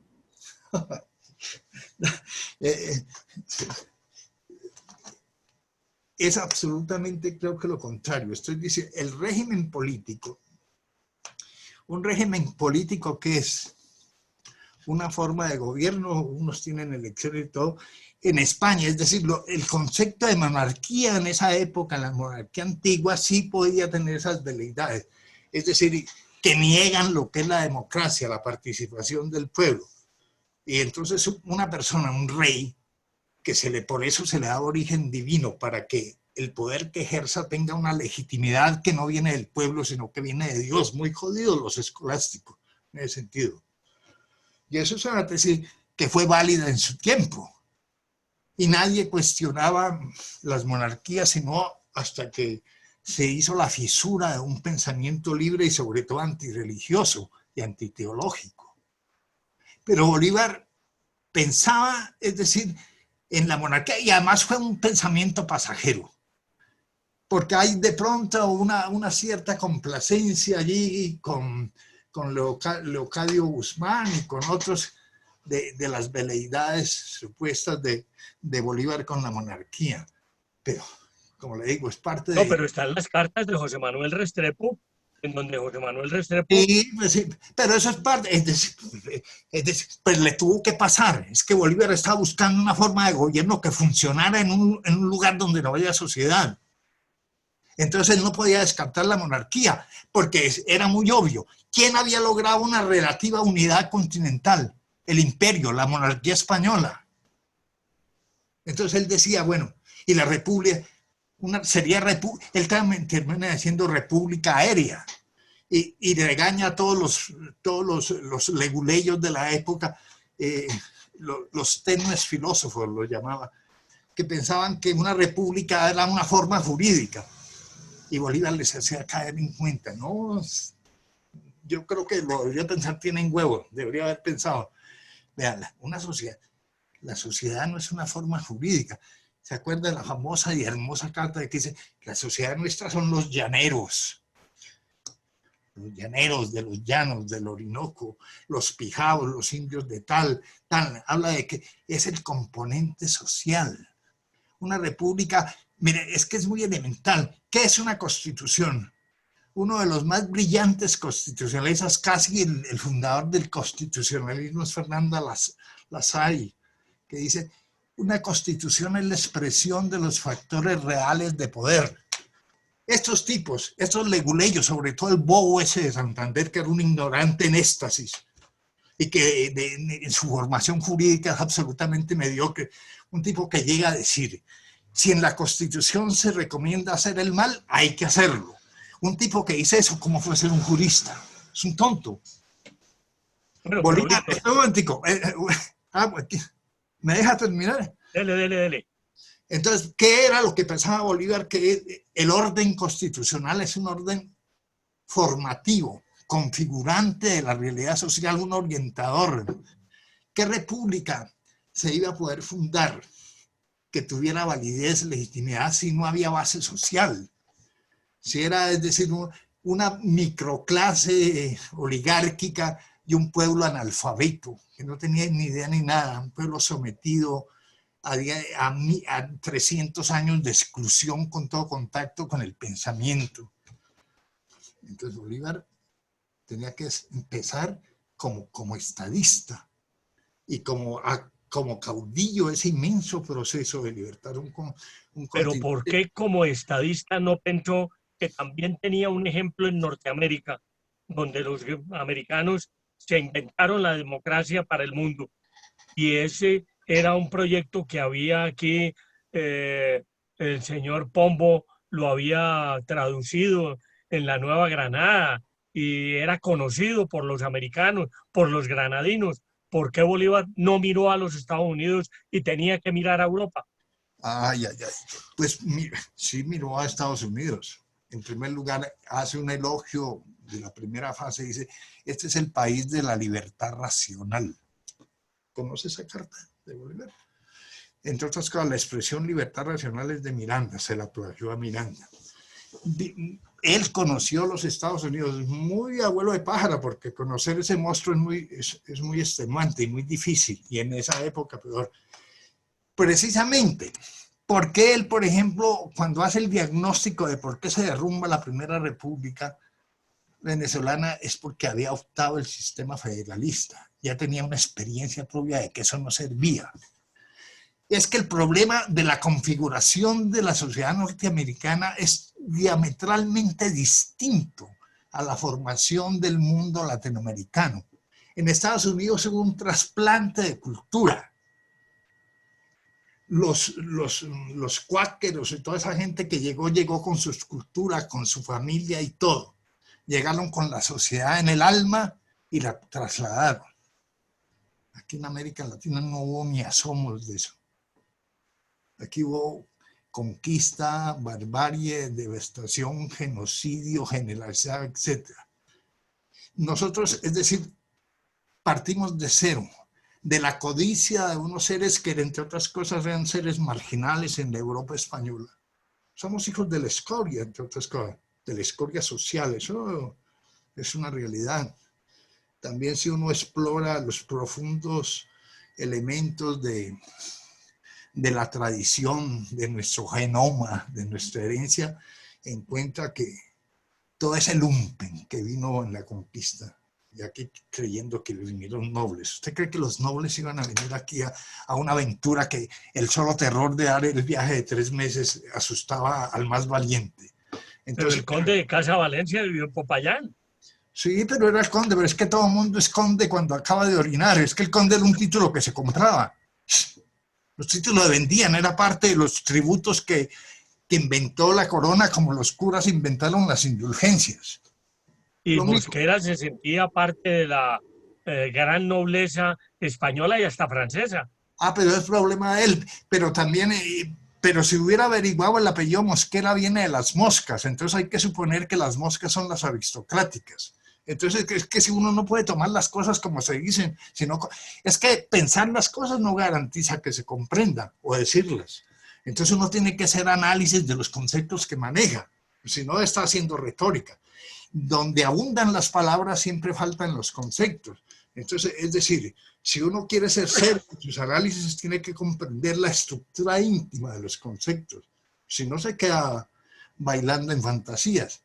eh, es absolutamente, creo que lo contrario. Estoy diciendo, el régimen político, un régimen político que es una forma de gobierno, unos tienen elecciones y todo, en España, es decir, el concepto de monarquía en esa época, en la monarquía antigua, sí podía tener esas veleidades, es decir, que niegan lo que es la democracia, la participación del pueblo. Y entonces una persona, un rey, por eso se le da origen divino, para que el poder que ejerza tenga una legitimidad que no viene del pueblo, sino que viene de Dios. Muy jodidos los escolásticos en ese sentido. Y eso es una tesis que fue válida en su tiempo. Y nadie cuestionaba las monarquías, sino hasta que se hizo la fisura de un pensamiento libre y sobre todo antirreligioso y antiteológico. Pero Bolívar pensaba, es decir, en la monarquía, y además fue un pensamiento pasajero, porque hay de pronto una cierta complacencia allí con Leocadio Guzmán y con otros de las veleidades supuestas de Bolívar con la monarquía. Pero, como le digo, es parte No, de... pero están las cartas de José Manuel Restrepo, en donde José Manuel Restrepo, Sí, pues sí, pero eso es parte, es decir, pues le tuvo que pasar. Es que Bolívar estaba buscando una forma de gobierno que funcionara en un lugar donde no había sociedad. Entonces él no podía descartar la monarquía, porque era muy obvio. ¿Quién había logrado una relativa unidad continental? El imperio, la monarquía española. Entonces él decía, bueno, y la república, sería él también termina diciendo república aérea, y regaña a los leguleyos de la época, los tenues filósofos lo llamaba, que pensaban que una república era una forma jurídica. Y Bolívar les hacía caer en cuenta, no, yo creo que lo debería pensar, tienen huevo, debería haber pensado, vean, una sociedad, la sociedad no es una forma jurídica. ¿Se acuerda de la famosa y hermosa carta que dice, la sociedad nuestra son los llaneros de los llanos, del Orinoco, los pijaos, los indios de tal, habla de que es el componente social. Una república, mire, es que es muy elemental. ¿Qué es una constitución? Uno de los más brillantes constitucionalistas, casi el fundador del constitucionalismo, es Fernando Lassalle, que dice, una constitución es la expresión de los factores reales de poder. Estos tipos, estos leguleyos, sobre todo el bobo ese de Santander, que era un ignorante en éxtasis, y que en su formación jurídica es absolutamente mediocre, un tipo que llega a decir, si en la Constitución se recomienda hacer el mal, hay que hacerlo. Un tipo que dice eso como fuese un jurista. Es un tonto. bueno, pero Bolívar, Víctor, un momentico. ¿Me deja terminar? dele, dele, dele. Entonces, ¿qué era lo que pensaba Bolívar? Que el orden constitucional es un orden formativo, configurante de la realidad social, un orientador. ¿Qué república se iba a poder fundar que tuviera validez, legitimidad, si no había base social? Si era, es decir, una microclase oligárquica y un pueblo analfabeto, que no tenía ni idea ni nada, un pueblo sometido a 300 años de exclusión con todo contacto con el pensamiento. Entonces Bolívar tenía que empezar como estadista y como caudillo ese inmenso proceso de libertar un Pero ¿por continente. qué como estadista no pensó que también tenía un ejemplo en Norteamérica, donde los americanos se inventaron la democracia para el mundo? Y ese era un proyecto que había aquí, eh, el señor Pombo lo había traducido en la Nueva Granada y era conocido por los americanos, por los granadinos. ¿Por qué Bolívar no miró a los Estados Unidos y tenía que mirar a Europa? Ay, ay, ay. Pues sí miró a Estados Unidos. En primer lugar, hace un elogio de la primera fase, dice, este es el país de la libertad racional. ¿Conoce esa carta de Bolívar? Entre otras cosas, la expresión libertad racional es de Miranda, se la plagió a Miranda. Él conoció los Estados Unidos, muy abuelo de pájara, porque conocer ese monstruo es muy extenuante y muy difícil, y en esa época peor. Precisamente, porque él, por ejemplo, cuando hace el diagnóstico de por qué se derrumba la Primera República venezolana, es porque había optado el sistema federalista, ya tenía una experiencia propia de que eso no servía. Es que el problema de la configuración de la sociedad norteamericana es diametralmente distinto a la formación del mundo latinoamericano. En Estados Unidos hubo un trasplante de cultura. Los cuáqueros y toda esa gente que llegó con sus culturas, con su familia y todo. Llegaron con la sociedad en el alma y la trasladaron. Aquí en América Latina no hubo ni asomos de eso. Aquí hubo conquista, barbarie, devastación, genocidio generalizado, etc. Nosotros, es decir, partimos de cero. de la codicia de unos seres que, entre otras cosas, eran seres marginales en la Europa española. Somos hijos de la escoria, entre otras cosas, de la escoria social. Eso es una realidad. También si uno explora los profundos elementos de la tradición, de nuestro genoma, de nuestra herencia, encuentra que todo ese lumpen que vino en la conquista, y aquí creyendo que vinieron nobles. ¿Usted cree que los nobles iban a venir aquí a una aventura que el solo terror de dar el viaje de 3 meses asustaba al más valiente? Pero Entonces, el conde de Casa Valencia vivió en Popayán. sí, pero era el conde, pero es que todo el mundo es conde cuando acaba de orinar. Es que el conde era un título que se compraba. Los títulos se vendían, era parte de los tributos que inventó la corona, como los curas inventaron las indulgencias. Y Lo mismo. Mosquera se sentía parte de la gran nobleza española y hasta francesa. Ah, pero es problema de él. Pero también, pero si hubiera averiguado el apellido Mosquera viene de las moscas, entonces hay que suponer que las moscas son las aristocráticas. Entonces es que si uno no puede tomar las cosas como se dicen, sino es que pensar las cosas no garantiza que se comprendan o decirlas. Entonces uno tiene que hacer análisis de los conceptos que maneja, si no está haciendo retórica. Donde abundan las palabras siempre faltan los conceptos. Entonces, es decir, si uno quiere ser serio en sus análisis, tiene que comprender la estructura íntima de los conceptos. Si no, se queda bailando en fantasías.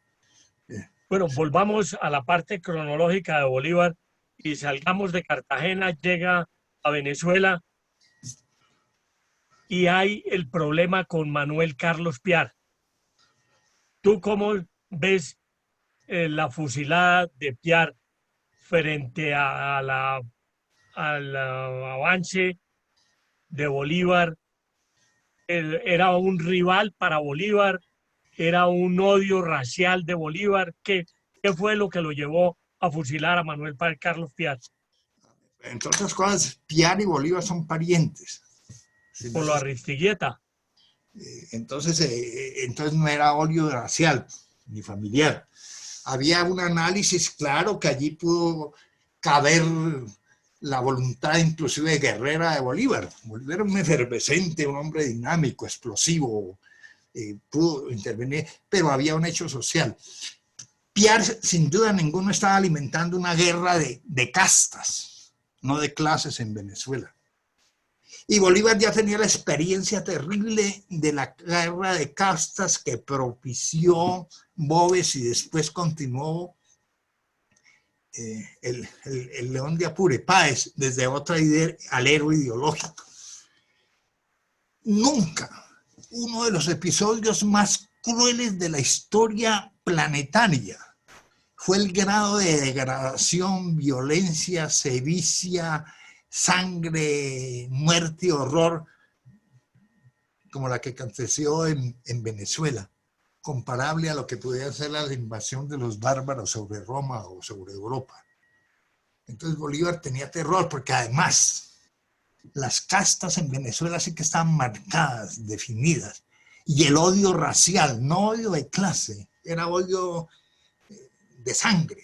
Bueno, volvamos a la parte cronológica de Bolívar y salgamos de Cartagena, llega a Venezuela y hay el problema con Manuel Carlos Piar. ¿Tú cómo ves la fusilada de Piar frente al avance de Bolívar? Era un rival para Bolívar, era un odio racial de Bolívar. ¿Qué fue lo que lo llevó a fusilar a Manuel Carlos Piar? Entre otras cosas, Piar y Bolívar son parientes. Por la Aristigueta. Entonces no era odio racial ni familiar. Había un análisis claro que allí pudo caber la voluntad inclusive guerrera de Bolívar. Bolívar era un efervescente, un hombre dinámico, explosivo, pudo intervenir, pero había un hecho social. Piar, sin duda ninguno, estaba alimentando una guerra de castas, no de clases en Venezuela. Y Bolívar ya tenía la experiencia terrible de la guerra de castas que propició Boves y después continuó el León de Apure, Páez, desde otro alero ideológico. Nunca uno de los episodios más crueles de la historia planetaria fue el grado de degradación, violencia, sevicia, sangre, muerte y horror como la que aconteció en Venezuela, comparable a lo que pudiera ser la invasión de los bárbaros sobre Roma o sobre Europa. Entonces Bolívar tenía terror porque además las castas en Venezuela sí que estaban marcadas, definidas, y el odio racial, no odio de clase, era odio de sangre.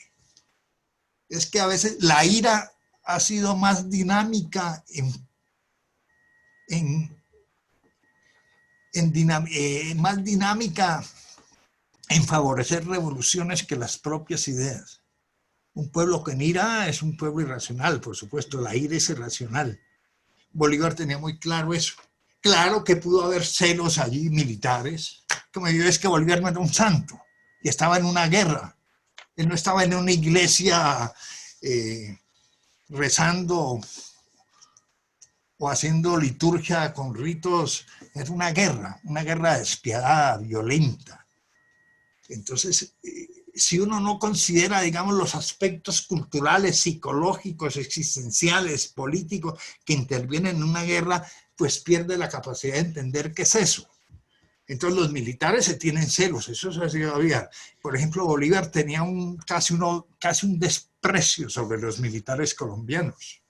Es que a veces la ira ha sido más dinámica más dinámica en favorecer revoluciones que las propias ideas. Un pueblo con ira es un pueblo irracional, por supuesto, la ira es irracional. Bolívar tenía muy claro eso. Claro que pudo haber celos allí militares, como yo es que Bolívar no era un santo y estaba en una guerra. Él no estaba en una iglesia rezando o haciendo liturgia con ritos. Era una guerra despiadada, violenta. Entonces, si uno no considera, digamos, los aspectos culturales, psicológicos, existenciales, políticos que intervienen en una guerra, pues pierde la capacidad de entender qué es eso. Entonces los militares se tienen celos, eso se ha sido había. Por ejemplo, Bolívar tenía casi un desprecio sobre los militares colombianos.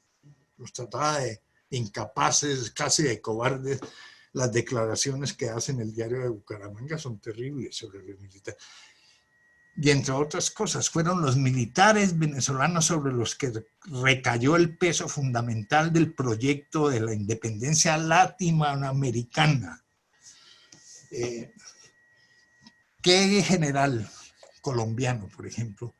Los trataba de incapaces, casi de cobardes. Las declaraciones que hace en el diario de Bucaramanga son terribles sobre los militares. y entre otras cosas fueron los militares venezolanos sobre los que recayó el peso fundamental del proyecto de la independencia latinoamericana. ¿Qué general colombiano, por ejemplo,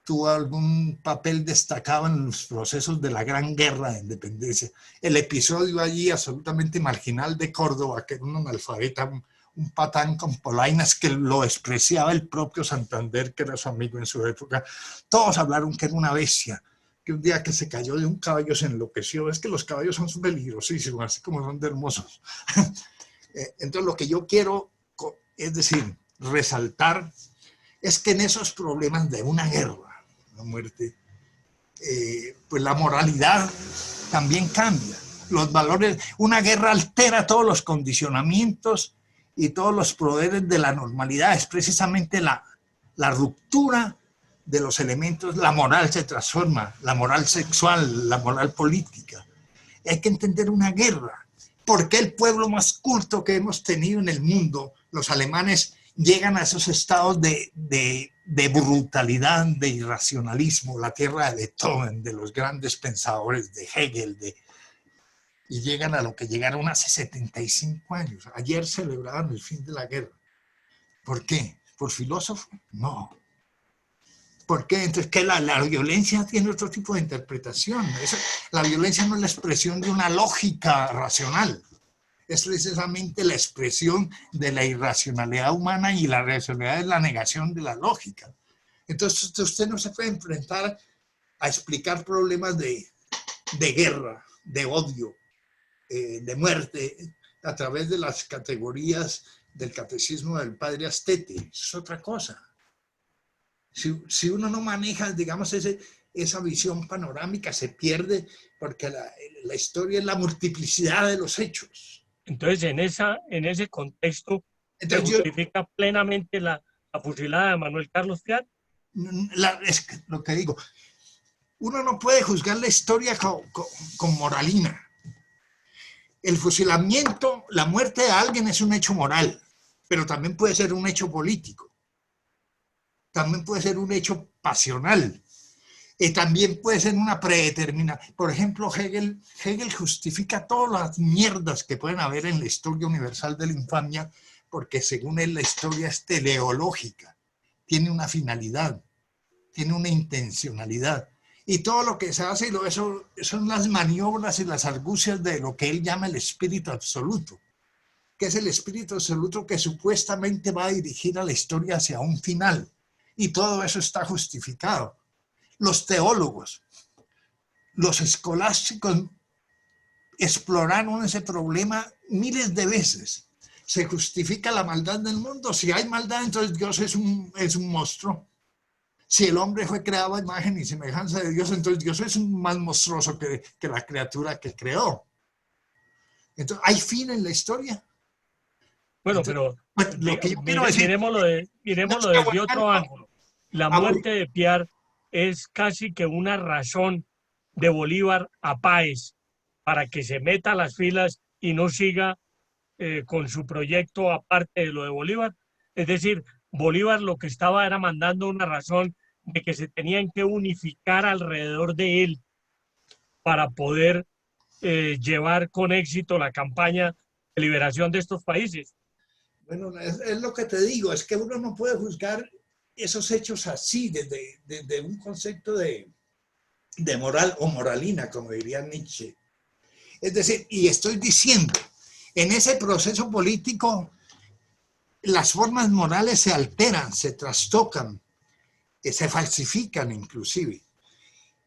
tuvo algún papel destacado en los procesos de la Gran Guerra de Independencia? El episodio allí absolutamente marginal de Córdoba, que era un analfabeta, un patán con polainas que lo despreciaba el propio Santander, que era su amigo en su época. Todos hablaron que era una bestia, que un día que se cayó de un caballo se enloqueció. Es que los caballos son peligrosísimos, así como son de hermosos. Entonces lo que yo quiero, es decir, resaltar, es que en esos problemas de una guerra, la muerte, pues la moralidad también cambia. Los valores, una guerra altera todos los condicionamientos y todos los poderes de la normalidad. Es precisamente la ruptura de los elementos. La moral se transforma, la moral sexual, la moral política. Hay que entender una guerra. ¿Por qué el pueblo más culto que hemos tenido en el mundo, los alemanes, llegan a esos estados de brutalidad, de irracionalismo? La tierra de Beethoven, de los grandes pensadores, de Hegel, y llegan a lo que llegaron hace 75 años. Ayer celebraban el fin de la guerra. ¿Por qué? ¿Por filósofo? No. ¿Por qué? Entonces, que la violencia tiene otro tipo de interpretación. La violencia no es la expresión de una lógica racional. Es precisamente la expresión de la irracionalidad humana, y la racionalidad es la negación de la lógica. Entonces, usted no se puede enfrentar a explicar problemas de guerra, de odio, de muerte, a través de las categorías del catecismo del padre Astete. Es otra cosa. Si uno no maneja, digamos, esa visión panorámica, se pierde, porque la historia es la multiplicidad de los hechos. Entonces, en ese contexto, ¿se justifica plenamente la fusilada de Manuel Carlos Piar? Es lo que digo. Uno no puede juzgar la historia con moralina. El fusilamiento, la muerte de alguien es un hecho moral, pero también puede ser un hecho político. También puede ser un hecho pasional. También puede ser una predeterminación. Por ejemplo, Hegel justifica todas las mierdas que pueden haber en la historia universal de la infamia, porque según él la historia es teleológica, tiene una finalidad, tiene una intencionalidad. Y todo lo que se hace, eso son las maniobras y las argucias de lo que él llama el espíritu absoluto, que es el espíritu absoluto que supuestamente va a dirigir a la historia hacia un final. Y todo eso está justificado. Los teólogos, los escolásticos exploraron ese problema miles de veces. ¿Se justifica la maldad del mundo? Si hay maldad, entonces Dios es un monstruo. Si el hombre fue creado a imagen y semejanza de Dios, entonces Dios es más monstruoso que la criatura que creó. Entonces, ¿hay fin en la historia? Bueno, entonces, pero lo que yo quiero decir, miremoslo desde otro ángulo. La muerte de Piar es casi que una razón de Bolívar a Páez para que se meta a las filas y no siga con su proyecto aparte de lo de Bolívar. Es decir, Bolívar lo que estaba era mandando una razón de que se tenían que unificar alrededor de él para poder llevar con éxito la campaña de liberación de estos países. Bueno, es lo que te digo, es que uno no puede juzgar esos hechos así, desde un concepto de moral o moralina, como diría Nietzsche. Es decir, y estoy diciendo, en ese proceso político, las formas morales se alteran, se trastocan, se falsifican inclusive.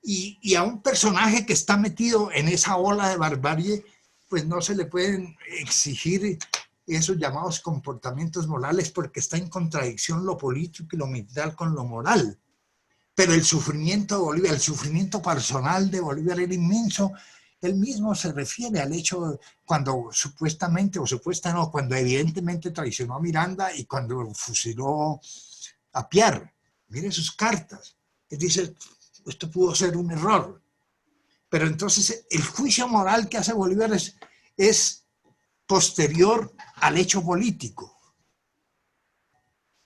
Y a un personaje que está metido en esa ola de barbarie, pues no se le pueden exigir esos llamados comportamientos morales, porque está en contradicción lo político y lo militar con lo moral. Pero el sufrimiento de Bolívar, el sufrimiento personal de Bolívar era inmenso. Él mismo se refiere al hecho cuando supuestamente, cuando evidentemente traicionó a Miranda y cuando fusiló a Piar. Mire sus cartas. Él dice, esto pudo ser un error. Pero entonces el juicio moral que hace Bolívar es posterior al hecho político.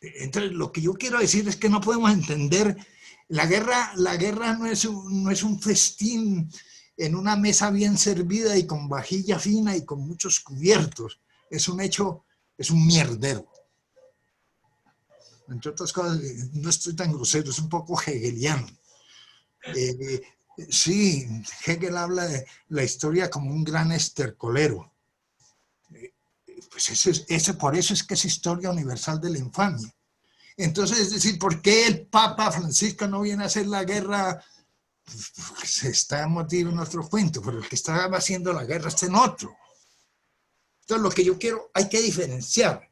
Entonces, lo que yo quiero decir es que no podemos entender, la guerra no es un festín en una mesa bien servida y con vajilla fina y con muchos cubiertos. Es un hecho, es un mierdero. Entre otras cosas, no estoy tan grosero, es un poco hegeliano. Sí, Hegel habla de la historia como un gran estercolero. Pues por eso es que es historia universal de la infamia. Entonces, es decir, ¿por qué el Papa Francisco no viene a hacer la guerra? Pues se está motivando en otro cuento, pero el que estaba haciendo la guerra está en otro. Entonces, lo que yo quiero, hay que diferenciar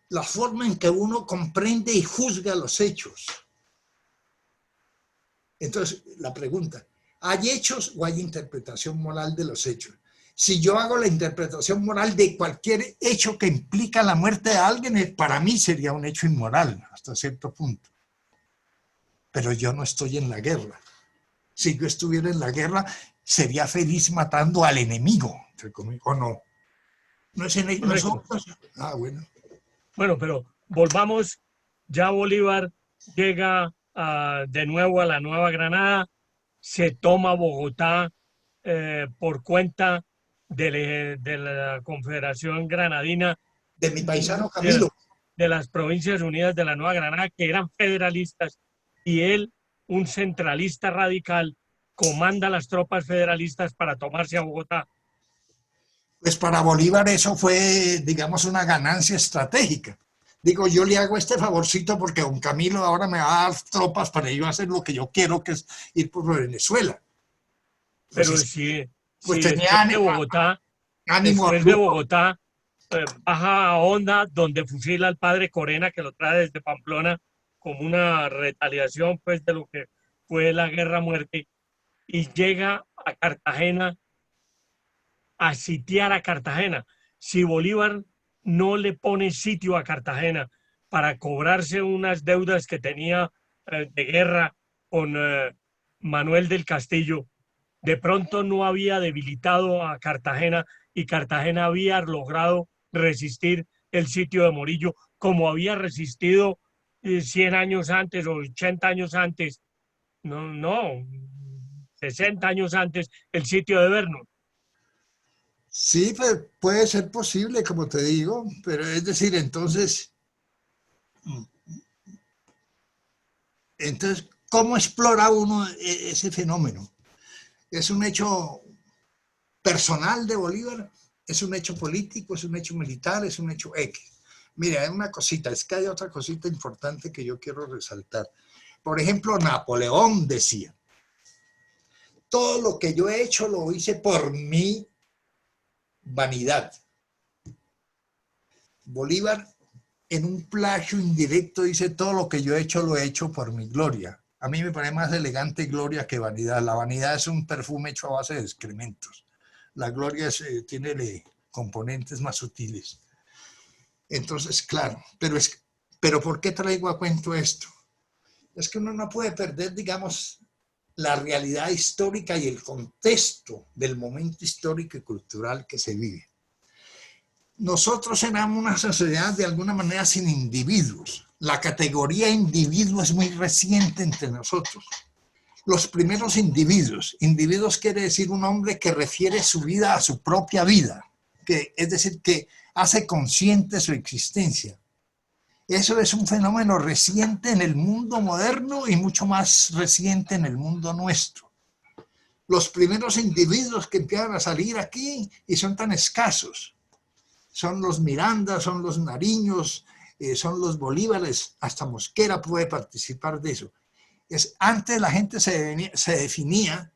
la forma en que uno comprende y juzga los hechos. Entonces, la pregunta, ¿hay hechos o hay interpretación moral de los hechos? Si yo hago la interpretación moral de cualquier hecho que implica la muerte de alguien, para mí sería un hecho inmoral hasta cierto punto. Pero yo no estoy en la guerra. Si yo estuviera en la guerra, sería feliz matando al enemigo, ¿o no? No es en Correcto. nosotros. Ah, bueno. Bueno, pero volvamos, ya Bolívar llega de nuevo a la Nueva Granada, se toma Bogotá por cuenta de la Confederación Granadina, De mi paisano de, Camilo. de las Provincias Unidas de la Nueva Granada, que eran federalistas, y él, un centralista radical, comanda las tropas federalistas para tomarse a Bogotá. Pues para Bolívar eso fue, digamos, una ganancia estratégica. Digo, yo le hago este favorcito porque don Camilo ahora me va a dar tropas para yo hacer lo que yo quiero, que es ir por Venezuela. Pero Pues, pues si tenía ánimo después de bruto. Bogotá, baja a Honda, donde fusila al padre Corena, que lo trae desde Pamplona, como una retaliación pues de lo que fue la guerra a muerte, y llega a Cartagena a sitiar a Cartagena. Si Bolívar no le pone sitio a Cartagena para cobrarse unas deudas que tenía de guerra con Manuel del Castillo, de pronto no había debilitado a Cartagena y Cartagena había logrado resistir el sitio de Morillo como había resistido 100 años antes o 80 años antes, no, 60 años antes el sitio de Vernon. Sí, pues puede ser posible, como te digo, pero es decir, entonces, ¿cómo explora uno ese fenómeno? ¿Es un hecho personal de Bolívar? ¿Es un hecho político? ¿Es un hecho militar? ¿Es un hecho X? Mira, hay una cosita, es que hay otra cosita importante que yo quiero resaltar. Por ejemplo, Napoleón decía, todo lo que yo he hecho lo hice por mi vanidad. Bolívar, en un plagio indirecto, dice, todo lo que yo he hecho lo he hecho por mi gloria. A mí me parece más elegante gloria que vanidad. La vanidad es un perfume hecho a base de excrementos. La gloria tiene componentes más sutiles. Entonces, claro, pero ¿por qué traigo a cuento esto? Es que uno no puede perder, digamos, la realidad histórica y el contexto del momento histórico y cultural que se vive. Nosotros éramos una sociedad de alguna manera sin individuos. La categoría individuo es muy reciente entre nosotros. Los primeros individuos quiere decir un hombre que refiere su vida a su propia vida, es decir, que hace consciente su existencia. Eso es un fenómeno reciente en el mundo moderno y mucho más reciente en el mundo nuestro. Los primeros individuos que empiezan a salir aquí y son tan escasos son los Miranda, son los Nariños, son los Bolívares, hasta Mosquera puede participar de eso. Antes la gente se definía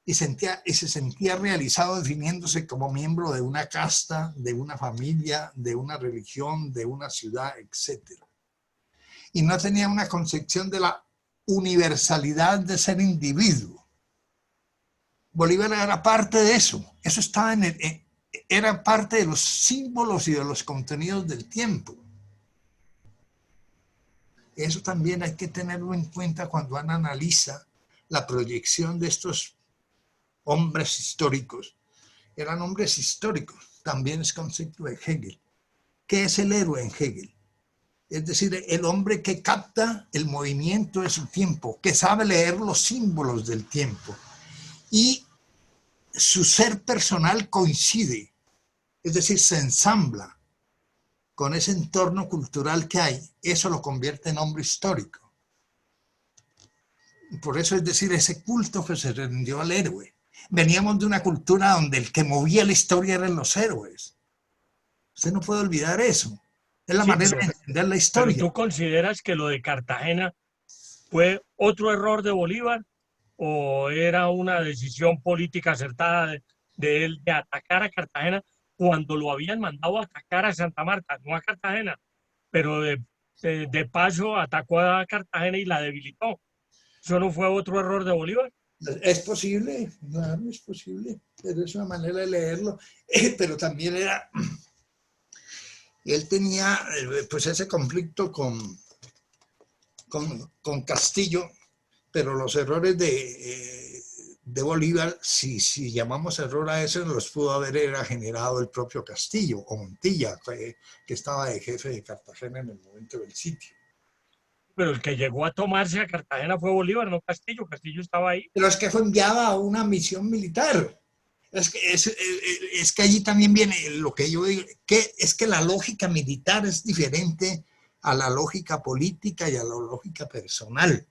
y se sentía realizado definiéndose como miembro de una casta, de una familia, de una religión, de una ciudad, etc. Y no tenía una concepción de la universalidad de ser individuo. Bolívar era parte de eso. Eso estaba era parte de los símbolos y de los contenidos del tiempo. Eso también hay que tenerlo en cuenta cuando uno analiza la proyección de estos hombres históricos. Eran hombres históricos, también es concepto de Hegel. ¿Qué es el héroe en Hegel? Es decir, el hombre que capta el movimiento de su tiempo, que sabe leer los símbolos del tiempo y su ser personal coincide, es decir, se ensambla con ese entorno cultural que hay, eso lo convierte en hombre histórico. Por eso, es decir, ese culto que se rindió al héroe. Veníamos de una cultura donde el que movía la historia eran los héroes. Usted no puede olvidar eso. Es la Sí, manera de entender la pero historia. ¿tú consideras que lo de Cartagena fue otro error de Bolívar o era una decisión política acertada de él de atacar a Cartagena cuando lo habían mandado a atacar a Santa Marta, no a Cartagena, pero de paso atacó a Cartagena y la debilitó? ¿Eso no fue otro error de Bolívar? Es posible, claro, es posible, pero es una manera de leerlo. Pero también era, él tenía pues ese conflicto con Castillo, pero los errores de Bolívar, si llamamos error a eso, los pudo haber era generado el propio Castillo o Montilla, que estaba de jefe de Cartagena en el momento del sitio. Pero el que llegó a tomarse a Cartagena fue Bolívar, no Castillo. Castillo estaba ahí. Pero es que fue enviada a una misión militar. Es que allí también viene lo que yo digo, que es que la lógica militar es diferente a la lógica política y a la lógica personal.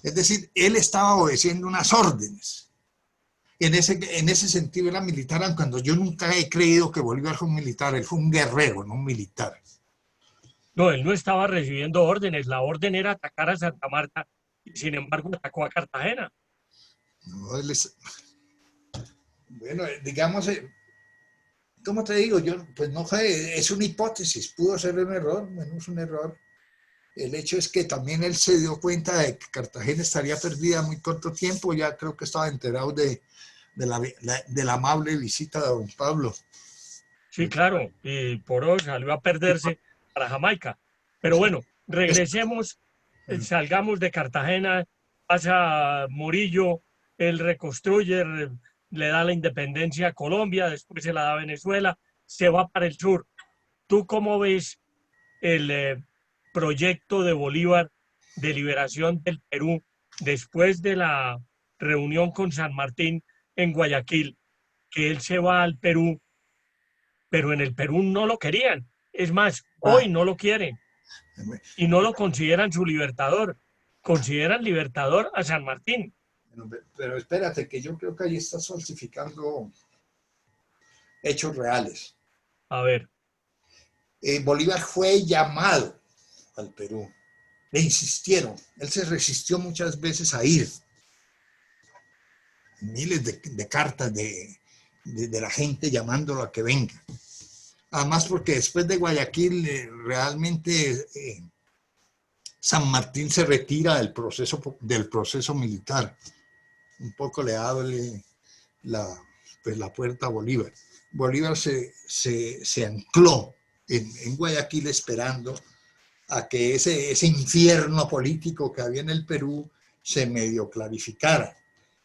Es decir, él estaba obedeciendo unas órdenes. En ese sentido era militar, cuando yo nunca he creído que Bolívar fue un militar, él fue un guerrero, no un militar. No, él no estaba recibiendo órdenes. La orden era atacar a Santa Marta y sin embargo atacó a Cartagena. No, bueno, digamos, ¿cómo te digo? Yo, pues no sé, es una hipótesis, pudo ser un error, menos un error. El hecho es que también él se dio cuenta de que Cartagena estaría perdida a muy corto tiempo, ya creo que estaba enterado de la amable visita de don Pablo. Sí, claro, y por hoy salió a perderse para Jamaica. Pero bueno, regresemos, salgamos de Cartagena, pasa Murillo, él reconstruye, le da la independencia a Colombia, después se la da a Venezuela, se va para el sur. ¿Tú cómo ves el proyecto de Bolívar de liberación del Perú después de la reunión con San Martín en Guayaquil, que él se va al Perú, pero en el Perú no lo querían? Es más, Ah, hoy no lo quieren y no lo consideran su libertador, consideran libertador a San Martín. pero espérate, que yo creo que ahí estás falsificando hechos reales. A ver, Bolívar fue llamado al Perú, le insistieron, él se resistió muchas veces a ir, miles de cartas de la gente llamándolo a que venga. Además, porque después de Guayaquil realmente San Martín se retira del proceso militar. Un poco le abre la puerta a Bolívar. Bolívar se ancló en Guayaquil esperando a que ese infierno político que había en el Perú se medio clarificara.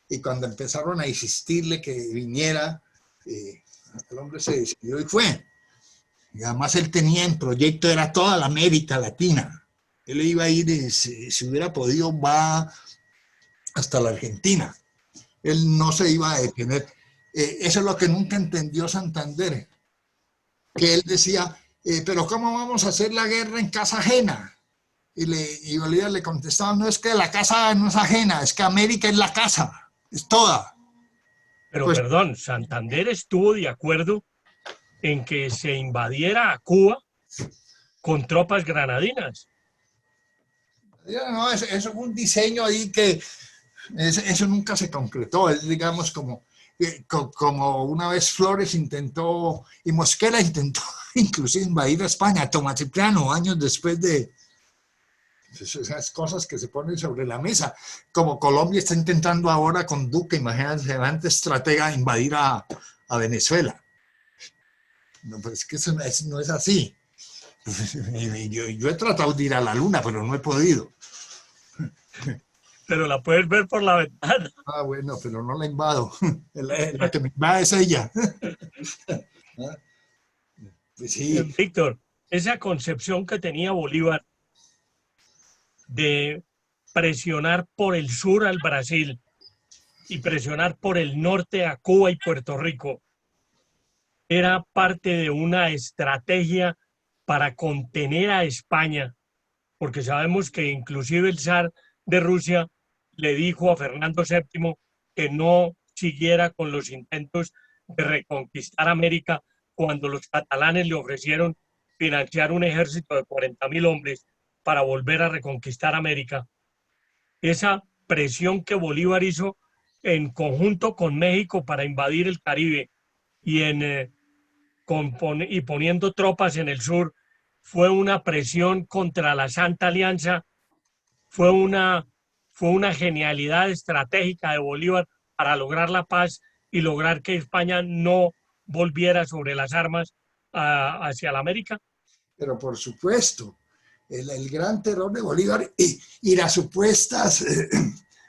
Y cuando empezaron a insistirle que viniera, el hombre se decidió y fue. Y además él tenía en proyecto, era toda la América Latina. Él iba a ir, si hubiera podido, va hasta la Argentina. Él no se iba a detener. Eso es lo que nunca entendió Santander, que él decía, pero ¿cómo vamos a hacer la guerra en casa ajena? Y Bolívar le contestaba, no es que la casa no es ajena, es que América es la casa, es toda. pero Pues perdón, Santander estuvo de acuerdo en que se invadiera a Cuba con tropas granadinas. no, eso fue un diseño ahí que eso nunca se concretó, es digamos como una vez Flores intentó y Mosquera intentó inclusive invadir a España, Tomás Cipriano, años después de esas cosas que se ponen sobre la mesa, como Colombia está intentando ahora con Duque, imagínate, semejante estratega invadir a Venezuela. No, pues es que eso no es así. Yo he tratado de ir a la luna, pero no he podido. Pero la puedes ver por la ventana. Ah, bueno, pero no la invado. La que me invade es ella. Pues sí. Víctor, esa concepción que tenía Bolívar de presionar por el sur al Brasil y presionar por el norte a Cuba y Puerto Rico, era parte de una estrategia para contener a España, porque sabemos que inclusive el zar de Rusia le dijo a Fernando VII que no siguiera con los intentos de reconquistar América cuando los catalanes le ofrecieron financiar un ejército de 40.000 hombres para volver a reconquistar América. Esa presión que Bolívar hizo en conjunto con México para invadir el Caribe y, y poniendo tropas en el sur, fue una presión contra la Santa Alianza, fue una genialidad estratégica de Bolívar para lograr la paz y lograr que España no volviera sobre las armas hacia la América. Pero por supuesto, el gran terror de Bolívar y las supuestas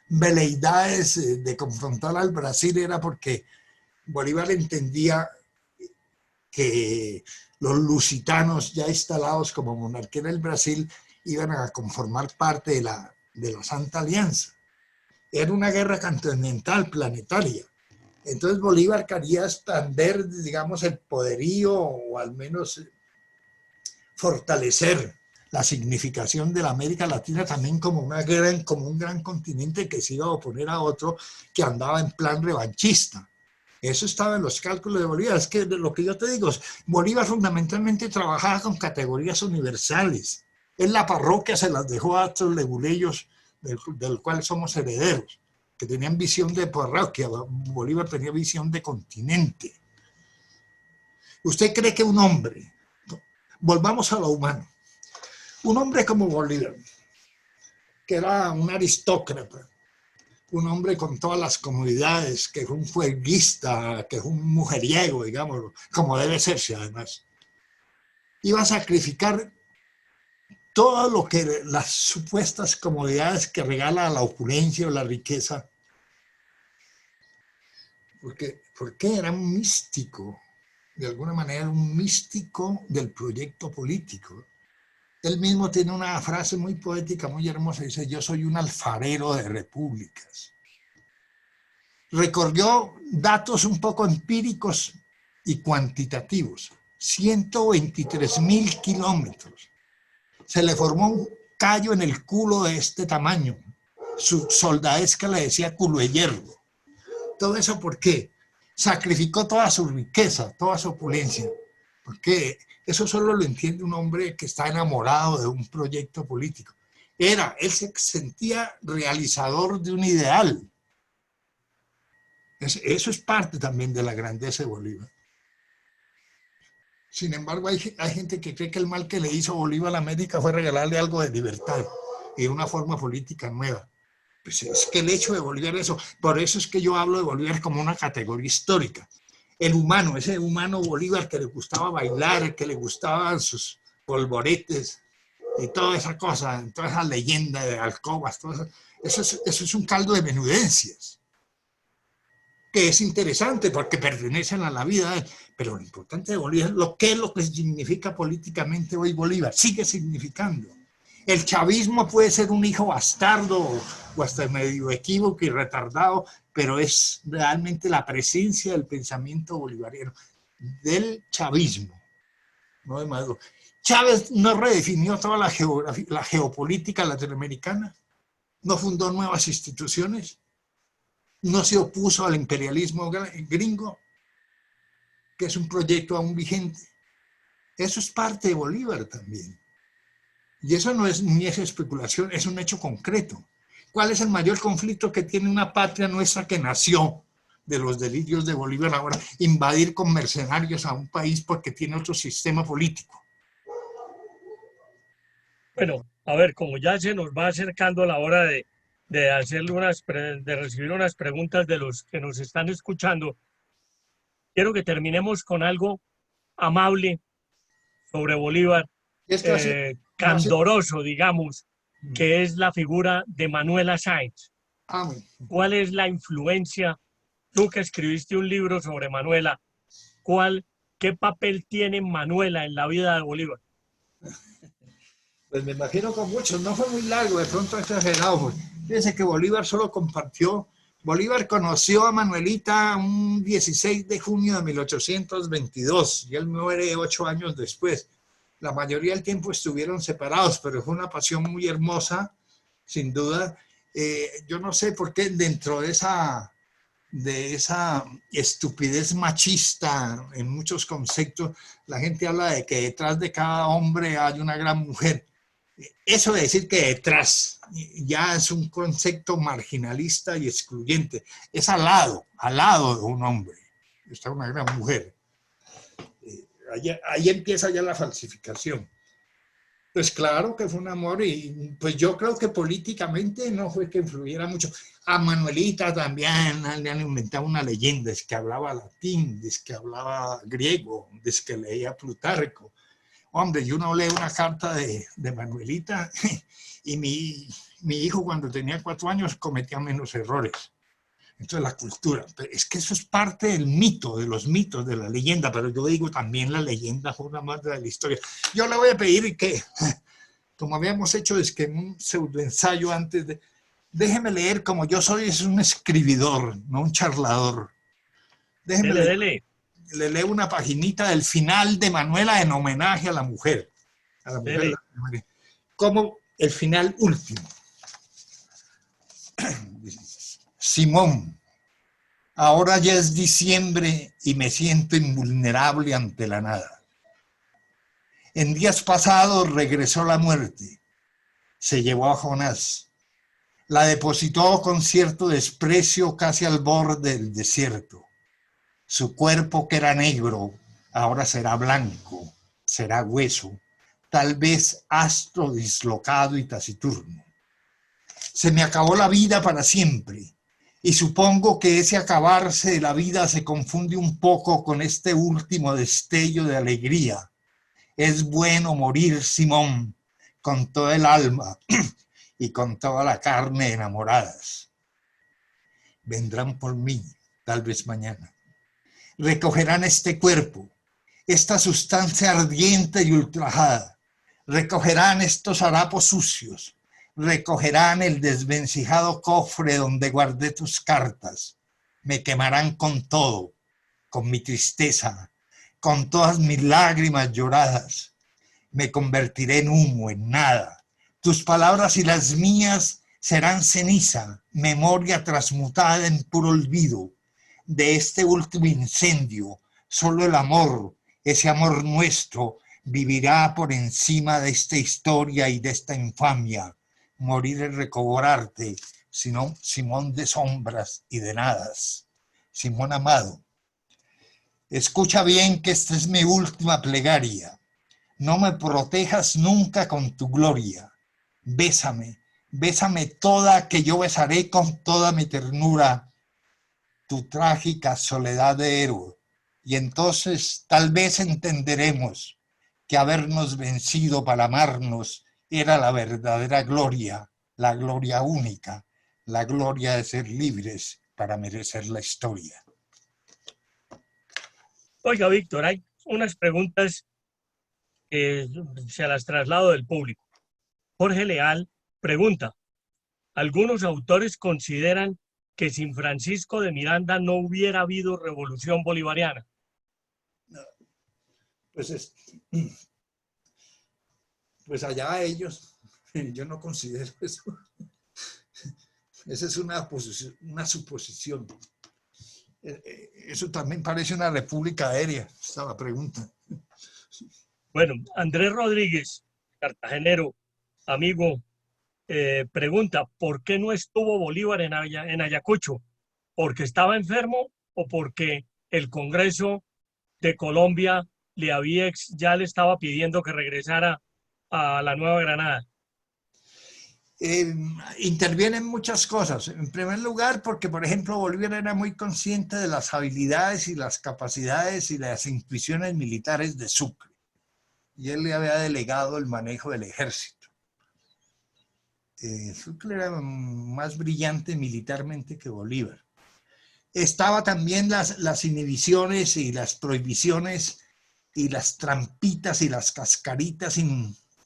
veleidades de confrontar al Brasil era porque Bolívar entendía que los lusitanos ya instalados como monarquía en el Brasil iban a conformar parte de la Santa Alianza. Era una guerra continental, planetaria. Entonces Bolívar quería expander, digamos, el poderío o al menos fortalecer la significación de la América Latina también como como un gran continente que se iba a oponer a otro que andaba en plan revanchista. Eso estaba en los cálculos de Bolívar. Es que lo que yo te digo, Bolívar fundamentalmente trabajaba con categorías universales. En la parroquia se las dejó a estos leguleyos del cual somos herederos, que tenían visión de parroquia. Bolívar tenía visión de continente. ¿Usted cree que un hombre, volvamos a lo humano, un hombre como Bolívar, que era un aristócrata, un hombre con todas las comodidades, que es un fueguista, que es un mujeriego, digamos, como debe serse además, iba a sacrificar todo lo que las supuestas comodidades que regala la opulencia o la riqueza? Porque era un místico, de alguna manera un místico del proyecto político. Él mismo tiene una frase muy poética, muy hermosa, dice: yo soy un alfarero de repúblicas. Recorrió datos un poco empíricos y cuantitativos, 123.000 kilómetros. Se le formó un callo en el culo de este tamaño. Su soldadesca le decía culo de hierro. Todo eso, ¿por qué? Sacrificó toda su riqueza, toda su opulencia. Porque eso solo lo entiende un hombre que está enamorado de un proyecto político. Él se sentía realizador de un ideal. Eso es parte también de la grandeza de Bolívar. Sin embargo, hay gente que cree que el mal que le hizo Bolívar a la América fue regalarle algo de libertad y una forma política nueva. Pues es que el hecho de Bolívar eso, por eso es que yo hablo de Bolívar como una categoría histórica. El humano, ese humano Bolívar que le gustaba bailar, que le gustaban sus polvoretes y toda esa cosa, toda esa leyenda de alcobas, eso es un caldo de menudencias, que es interesante porque pertenecen a la vida, pero lo importante de Bolívar, ¿qué es lo que significa políticamente hoy Bolívar? Sigue significando. El chavismo puede ser un hijo bastardo o hasta medio equívoco y retardado, pero es realmente la presencia del pensamiento bolivariano, del chavismo, no de Maduro. Chávez no redefinió toda la geopolítica latinoamericana, no fundó nuevas instituciones, no se opuso al imperialismo gringo, que es un proyecto aún vigente. Eso es parte de Bolívar también. Y eso no es ni es especulación, es un hecho concreto. ¿Cuál es el mayor conflicto que tiene una patria nuestra que nació de los delirios de Bolívar ahora? Invadir con mercenarios a un país porque tiene otro sistema político. Bueno, a ver, como ya se nos va acercando la hora de hacerle de recibir unas preguntas de los que nos están escuchando, quiero que terminemos con algo amable sobre Bolívar, candoroso, digamos, que es la figura de Manuela Sáenz. ¿Cuál es la influencia? Tú que escribiste un libro sobre Manuela, ¿qué papel tiene Manuela en la vida de Bolívar? Pues me imagino con muchos, no fue muy largo, de pronto exagerado. Pues. Fíjense que Bolívar solo compartió, Bolívar conoció a Manuelita un 16 de junio de 1822 y él muere 8 años después. La mayoría del tiempo estuvieron separados, pero fue una pasión muy hermosa, sin duda. Yo no sé por qué dentro de esa estupidez machista en muchos conceptos, la gente habla de que detrás de cada hombre hay una gran mujer. Eso de decir que detrás ya es un concepto marginalista y excluyente. Es al lado de un hombre está una gran mujer. Ahí empieza ya la falsificación. Pues claro que fue un amor y pues yo creo que políticamente no fue que influyera mucho. A Manuelita también le han inventado una leyenda, es que hablaba latín, es que hablaba griego, es que leía Plutarco. Hombre, yo no leo una carta de Manuelita y mi hijo cuando tenía 4 años cometía menos errores. Entonces la cultura, es que eso es parte del mito, de los mitos, de la leyenda, pero yo digo también la leyenda forma más de la historia. Yo le voy a pedir que, como habíamos hecho es que en un pseudoensayo antes de, déjeme leer como yo soy, es un escribidor, no un charlador. Déjeme leer. Dele. Le leo una paginita del final de Manuela en homenaje a la mujer. A la mujer. Como el final último. Simón, ahora ya es diciembre y me siento invulnerable ante la nada. En días pasados regresó la muerte. Se llevó a Jonás. La depositó con cierto desprecio casi al borde del desierto. Su cuerpo, que era negro, ahora será blanco, será hueso, tal vez astro dislocado y taciturno. Se me acabó la vida para siempre. Y supongo que ese acabarse de la vida se confunde un poco con este último destello de alegría. Es bueno morir, Simón, con toda el alma y con toda la carne enamoradas. Vendrán por mí, tal vez mañana. Recogerán este cuerpo, esta sustancia ardiente y ultrajada. Recogerán estos harapos sucios. Recogerán el desvencijado cofre donde guardé tus cartas. Me quemarán con todo, con mi tristeza, con todas mis lágrimas lloradas. Me convertiré en humo, en nada. Tus palabras y las mías serán ceniza, memoria transmutada en puro olvido. De este último incendio, solo el amor, ese amor nuestro, vivirá por encima de esta historia y de esta infamia. Morir es recobrarte, sino Simón de sombras y de nadas. Simón amado, escucha bien que esta es mi última plegaria. No me protejas nunca con tu gloria. Bésame, bésame toda, que yo besaré con toda mi ternura tu trágica soledad de héroe. Y entonces tal vez entenderemos que habernos vencido para amarnos era la verdadera gloria, la gloria única, la gloria de ser libres para merecer la historia. Oiga, Víctor, hay unas preguntas que se las traslado del público. Jorge Leal pregunta, algunos autores consideran que sin Francisco de Miranda no hubiera habido revolución bolivariana. Pues allá ellos, yo no considero eso. Esa es una suposición. Eso también parece una república aérea, esta la pregunta. Bueno, Andrés Rodríguez, cartagenero, amigo, pregunta, ¿por qué no estuvo Bolívar en Ayacucho? ¿Porque estaba enfermo o porque el Congreso de Colombia ya le estaba pidiendo que regresara a la Nueva Granada? Intervienen muchas cosas. En primer lugar, porque, por ejemplo, Bolívar era muy consciente de las habilidades y las capacidades y las intuiciones militares de Sucre. Y él le había delegado el manejo del ejército. Sucre era más brillante militarmente que Bolívar. Estaba también las inhibiciones y las prohibiciones y las trampitas y las cascaritas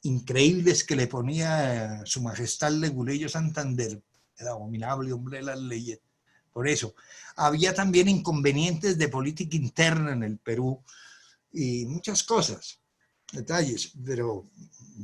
increíbles que le ponía su majestad Legulillo Santander, el abominable hombre de las leyes. Por eso, había también inconvenientes de política interna en el Perú y muchas cosas, detalles, pero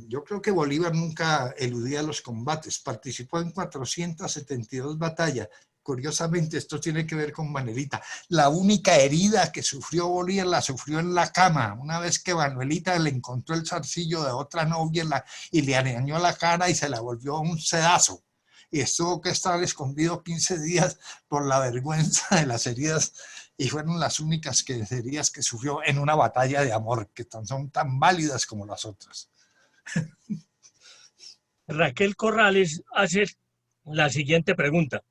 yo creo que Bolívar nunca eludía los combates, participó en 472 batallas. Curiosamente, esto tiene que ver con Manuelita. La única herida que sufrió Bolívar la sufrió en la cama, una vez que Manuelita le encontró el zarcillo de otra novia y le arañó la cara y se la volvió un sedazo. Y estuvo que estar escondido 15 días por la vergüenza de las heridas, y fueron las únicas heridas que sufrió en una batalla de amor, que son tan válidas como las otras. Raquel Corrales hace la siguiente pregunta.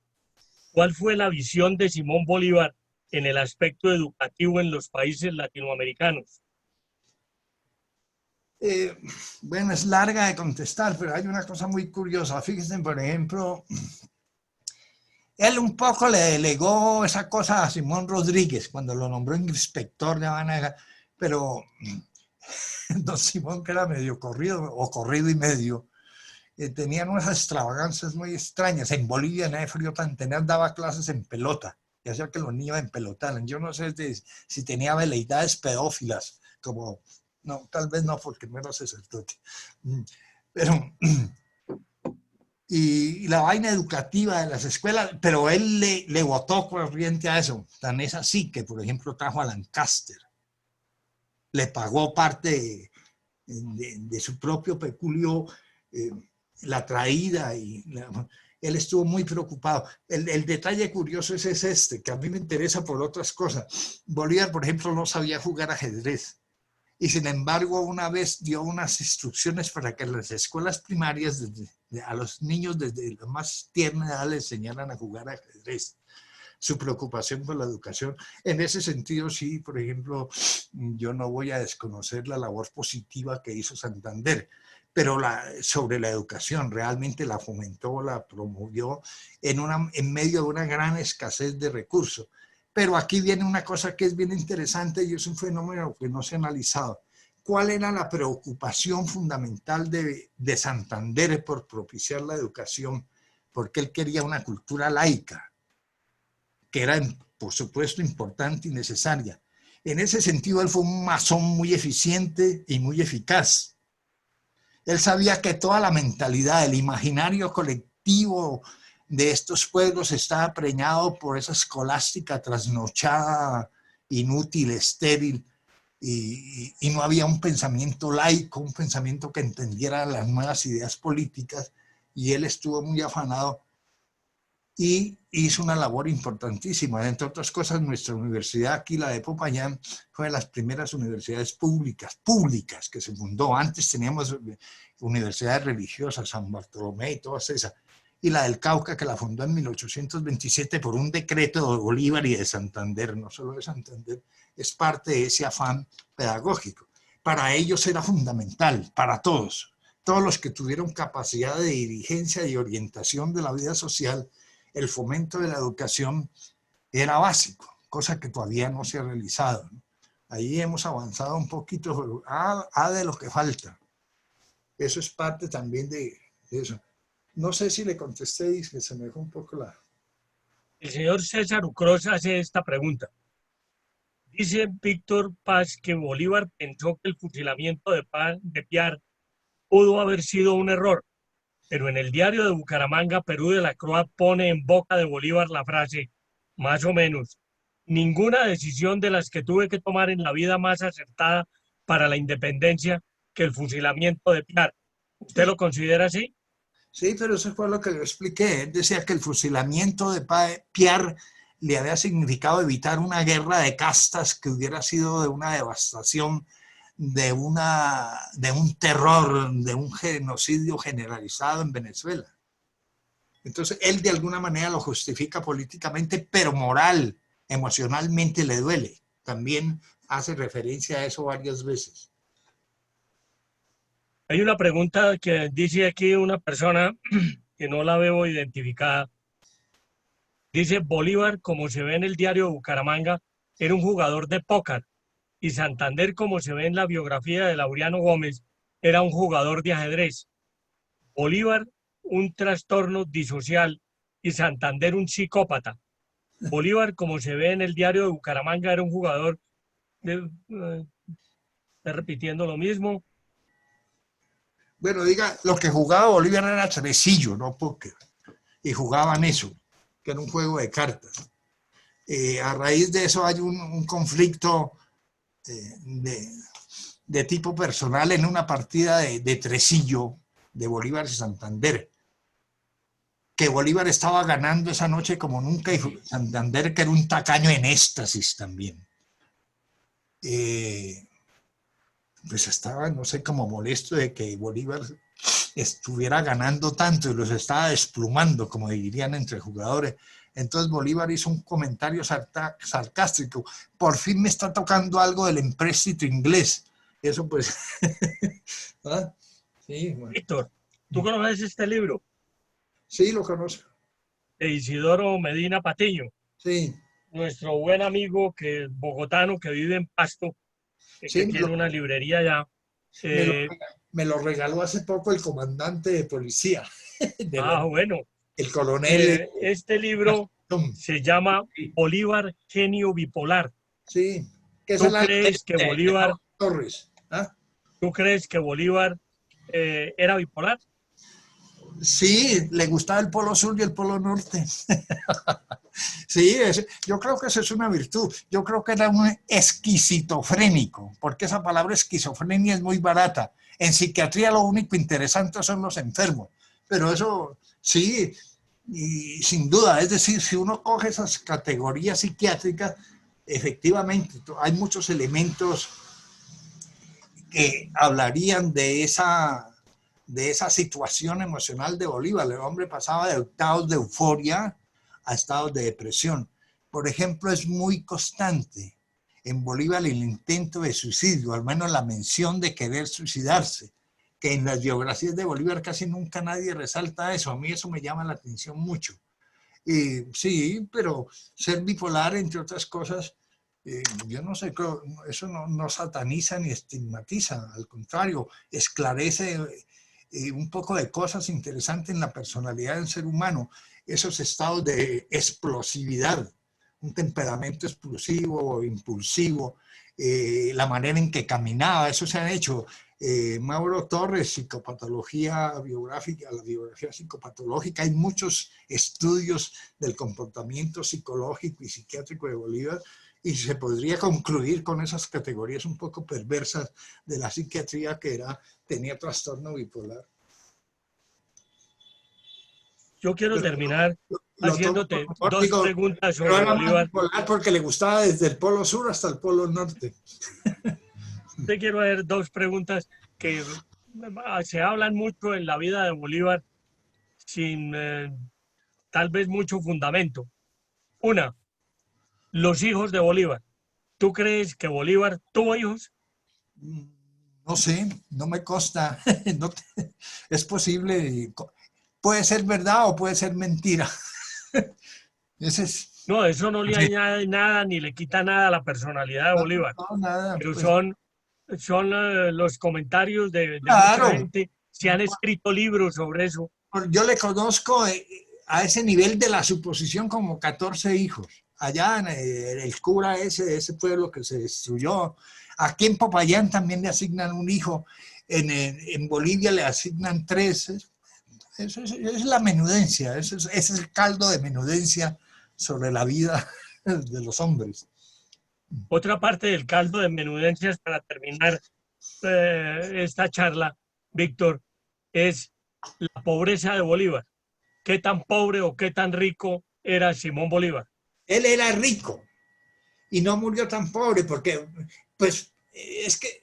¿Cuál fue la visión de Simón Bolívar en el aspecto educativo en los países latinoamericanos? Bueno, es larga de contestar, pero hay una cosa muy curiosa. Fíjense, por ejemplo, él un poco le delegó esa cosa a Simón Rodríguez cuando lo nombró inspector de Habana, pero don Simón, que era medio corrido o corrido y medio, tenían unas extravagancias muy extrañas. En Bolivia, en el frío tan tenaz, daba clases en pelota, y hacía que los niños empelotaran. Yo no sé si tenía veleidades pedófilas, como, no, tal vez no, porque no era sacerdote, pero y la vaina educativa de las escuelas, pero él le botó corriente a eso. Tan es así que, por ejemplo, trajo a Lancaster, le pagó parte de su propio peculio, la traída, él estuvo muy preocupado. El detalle curioso es este, que a mí me interesa por otras cosas. Bolívar, por ejemplo, no sabía jugar ajedrez, y sin embargo una vez dio unas instrucciones para que las escuelas primarias a los niños desde la más tierna edad les enseñaran a jugar ajedrez. Su preocupación por la educación. En ese sentido, sí, por ejemplo, yo no voy a desconocer la labor positiva que hizo Santander, pero sobre la educación realmente la fomentó, la promovió en medio de una gran escasez de recursos. Pero aquí viene una cosa que es bien interesante y es un fenómeno que no se ha analizado. ¿Cuál era la preocupación fundamental de Santander por propiciar la educación? Porque él quería una cultura laica, que era, por supuesto, importante y necesaria. En ese sentido, él fue un masón muy eficiente y muy eficaz. Él sabía que toda la mentalidad, el imaginario colectivo de estos pueblos estaba preñado por esa escolástica trasnochada, inútil, estéril, y no había un pensamiento laico, un pensamiento que entendiera las nuevas ideas políticas, y él estuvo muy afanado y hizo una labor importantísima. Entre otras cosas, nuestra universidad aquí, la de Popayán, fue de las primeras universidades públicas que se fundó. Antes teníamos universidades religiosas, San Bartolomé y todas esas, y la del Cauca, que la fundó en 1827 por un decreto de Bolívar y de Santander, no solo de Santander, es parte de ese afán pedagógico. Para ellos era fundamental, para todos los que tuvieron capacidad de dirigencia y orientación de la vida social. El fomento de la educación era básico, cosa que todavía no se ha realizado. Ahí hemos avanzado un poquito, pero de lo que falta. Eso es parte también de eso. No sé si le contesté y que se me dejó un poco la... El señor César Ucros hace esta pregunta. Dice Víctor Paz que Bolívar pensó que el fusilamiento de Piar pudo haber sido un error, pero en el diario de Bucaramanga, Perú de la Croix pone en boca de Bolívar la frase, más o menos, ninguna decisión de las que tuve que tomar en la vida más acertada para la independencia que el fusilamiento de Piar. ¿Usted Sí. lo considera así? Sí, pero eso fue lo que le expliqué. Él decía que el fusilamiento de Piar le había significado evitar una guerra de castas que hubiera sido de una devastación, de un terror, de un genocidio generalizado en Venezuela. Entonces, él de alguna manera lo justifica políticamente, pero moral, emocionalmente le duele. También hace referencia a eso varias veces. Hay una pregunta que dice aquí una persona que no la veo identificada. Dice, Bolívar, como se ve en el diario de Bucaramanga, era un jugador de póker y Santander, como se ve en la biografía de Laureano Gómez, era un jugador de ajedrez, Bolívar un trastorno disocial y Santander un psicópata. Bolívar, como se ve en el diario de Bucaramanga, era un jugador está repitiendo lo mismo. Bueno, diga, lo que jugaba Bolívar era tresillo, no póker. Y jugaban eso, que era un juego de cartas. A raíz de eso hay un conflicto de tipo personal en una partida de tresillo de Bolívar y Santander, que Bolívar estaba ganando esa noche como nunca y Santander, que era un tacaño en éxtasis también. Pues estaba, no sé, como molesto de que Bolívar estuviera ganando tanto y los estaba desplumando, como dirían entre jugadores. Entonces Bolívar hizo un comentario sarcástico: por fin me está tocando algo del empréstito inglés. Eso pues... ¿Ah? Sí, bueno. Víctor, ¿tú conoces este libro? Sí, lo conozco. De Isidoro Medina Patiño, Sí, nuestro buen amigo que bogotano que vive en Pasto, que sí, tiene una librería allá. me lo, Eh, me lo regaló hace poco el comandante de policía, bueno, el coronel. este libro se llama Bolívar, genio bipolar. Sí, que es ¿Tú la crees que de Bolívar, Torres. ¿Ah? tú crees que Bolívar era bipolar? Sí, le gustaba el polo sur y el polo norte. Sí, yo creo que eso es una virtud. Yo creo que era un esquizofrénico, porque esa palabra esquizofrenia es muy barata. En psiquiatría lo único interesante son los enfermos, pero eso sí, y sin duda, es decir, si uno coge esas categorías psiquiátricas, efectivamente hay muchos elementos que hablarían de esa situación emocional de Bolívar. El hombre pasaba de estados de euforia a estados de depresión. Por ejemplo, es muy constante en Bolívar el intento de suicidio, al menos la mención de querer suicidarse, que en las biografías de Bolívar casi nunca nadie resalta eso. A mí eso me llama la atención mucho. Sí, pero ser bipolar, entre otras cosas, yo no sé, eso no sataniza ni estigmatiza, al contrario, esclarece un poco de cosas interesantes en la personalidad del ser humano, esos estados de explosividad, un temperamento explosivo o impulsivo, la manera en que caminaba, eso se han hecho. Mauro Torres, psicopatología biográfica, la biografía psicopatológica, hay muchos estudios del comportamiento psicológico y psiquiátrico de Bolívar y se podría concluir con esas categorías un poco perversas de la psiquiatría que tenía trastorno bipolar. Yo quiero Pero terminar lo tomo haciéndote por dos digo, preguntas pero sobre era más Bolívar. bipolar porque le gustaba desde el polo sur hasta el polo norte. Te quiero hacer dos preguntas que se hablan mucho en la vida de Bolívar sin tal vez mucho fundamento. Una, los hijos de Bolívar. ¿Tú crees que Bolívar tuvo hijos? No sé, no me consta. No es posible, puede ser verdad o puede ser mentira. Ese es, No, eso no le añade nada ni le quita nada a la personalidad de no, Bolívar, no, nada, pero pues son los comentarios de mucha claro. gente. Se han escrito libros sobre eso. Yo le conozco a ese nivel de la suposición como 14 hijos. Allá en el cura ese pueblo que se destruyó. Aquí en Popayán también le asignan un hijo. En Bolivia le asignan 3. Eso es la menudencia. Ese es el caldo de menudencia sobre la vida de los hombres. Otra parte del caldo de menudencias para terminar esta charla, Víctor, es la pobreza de Bolívar. ¿Qué tan pobre o qué tan rico era Simón Bolívar? Él era rico y no murió tan pobre porque, pues, es que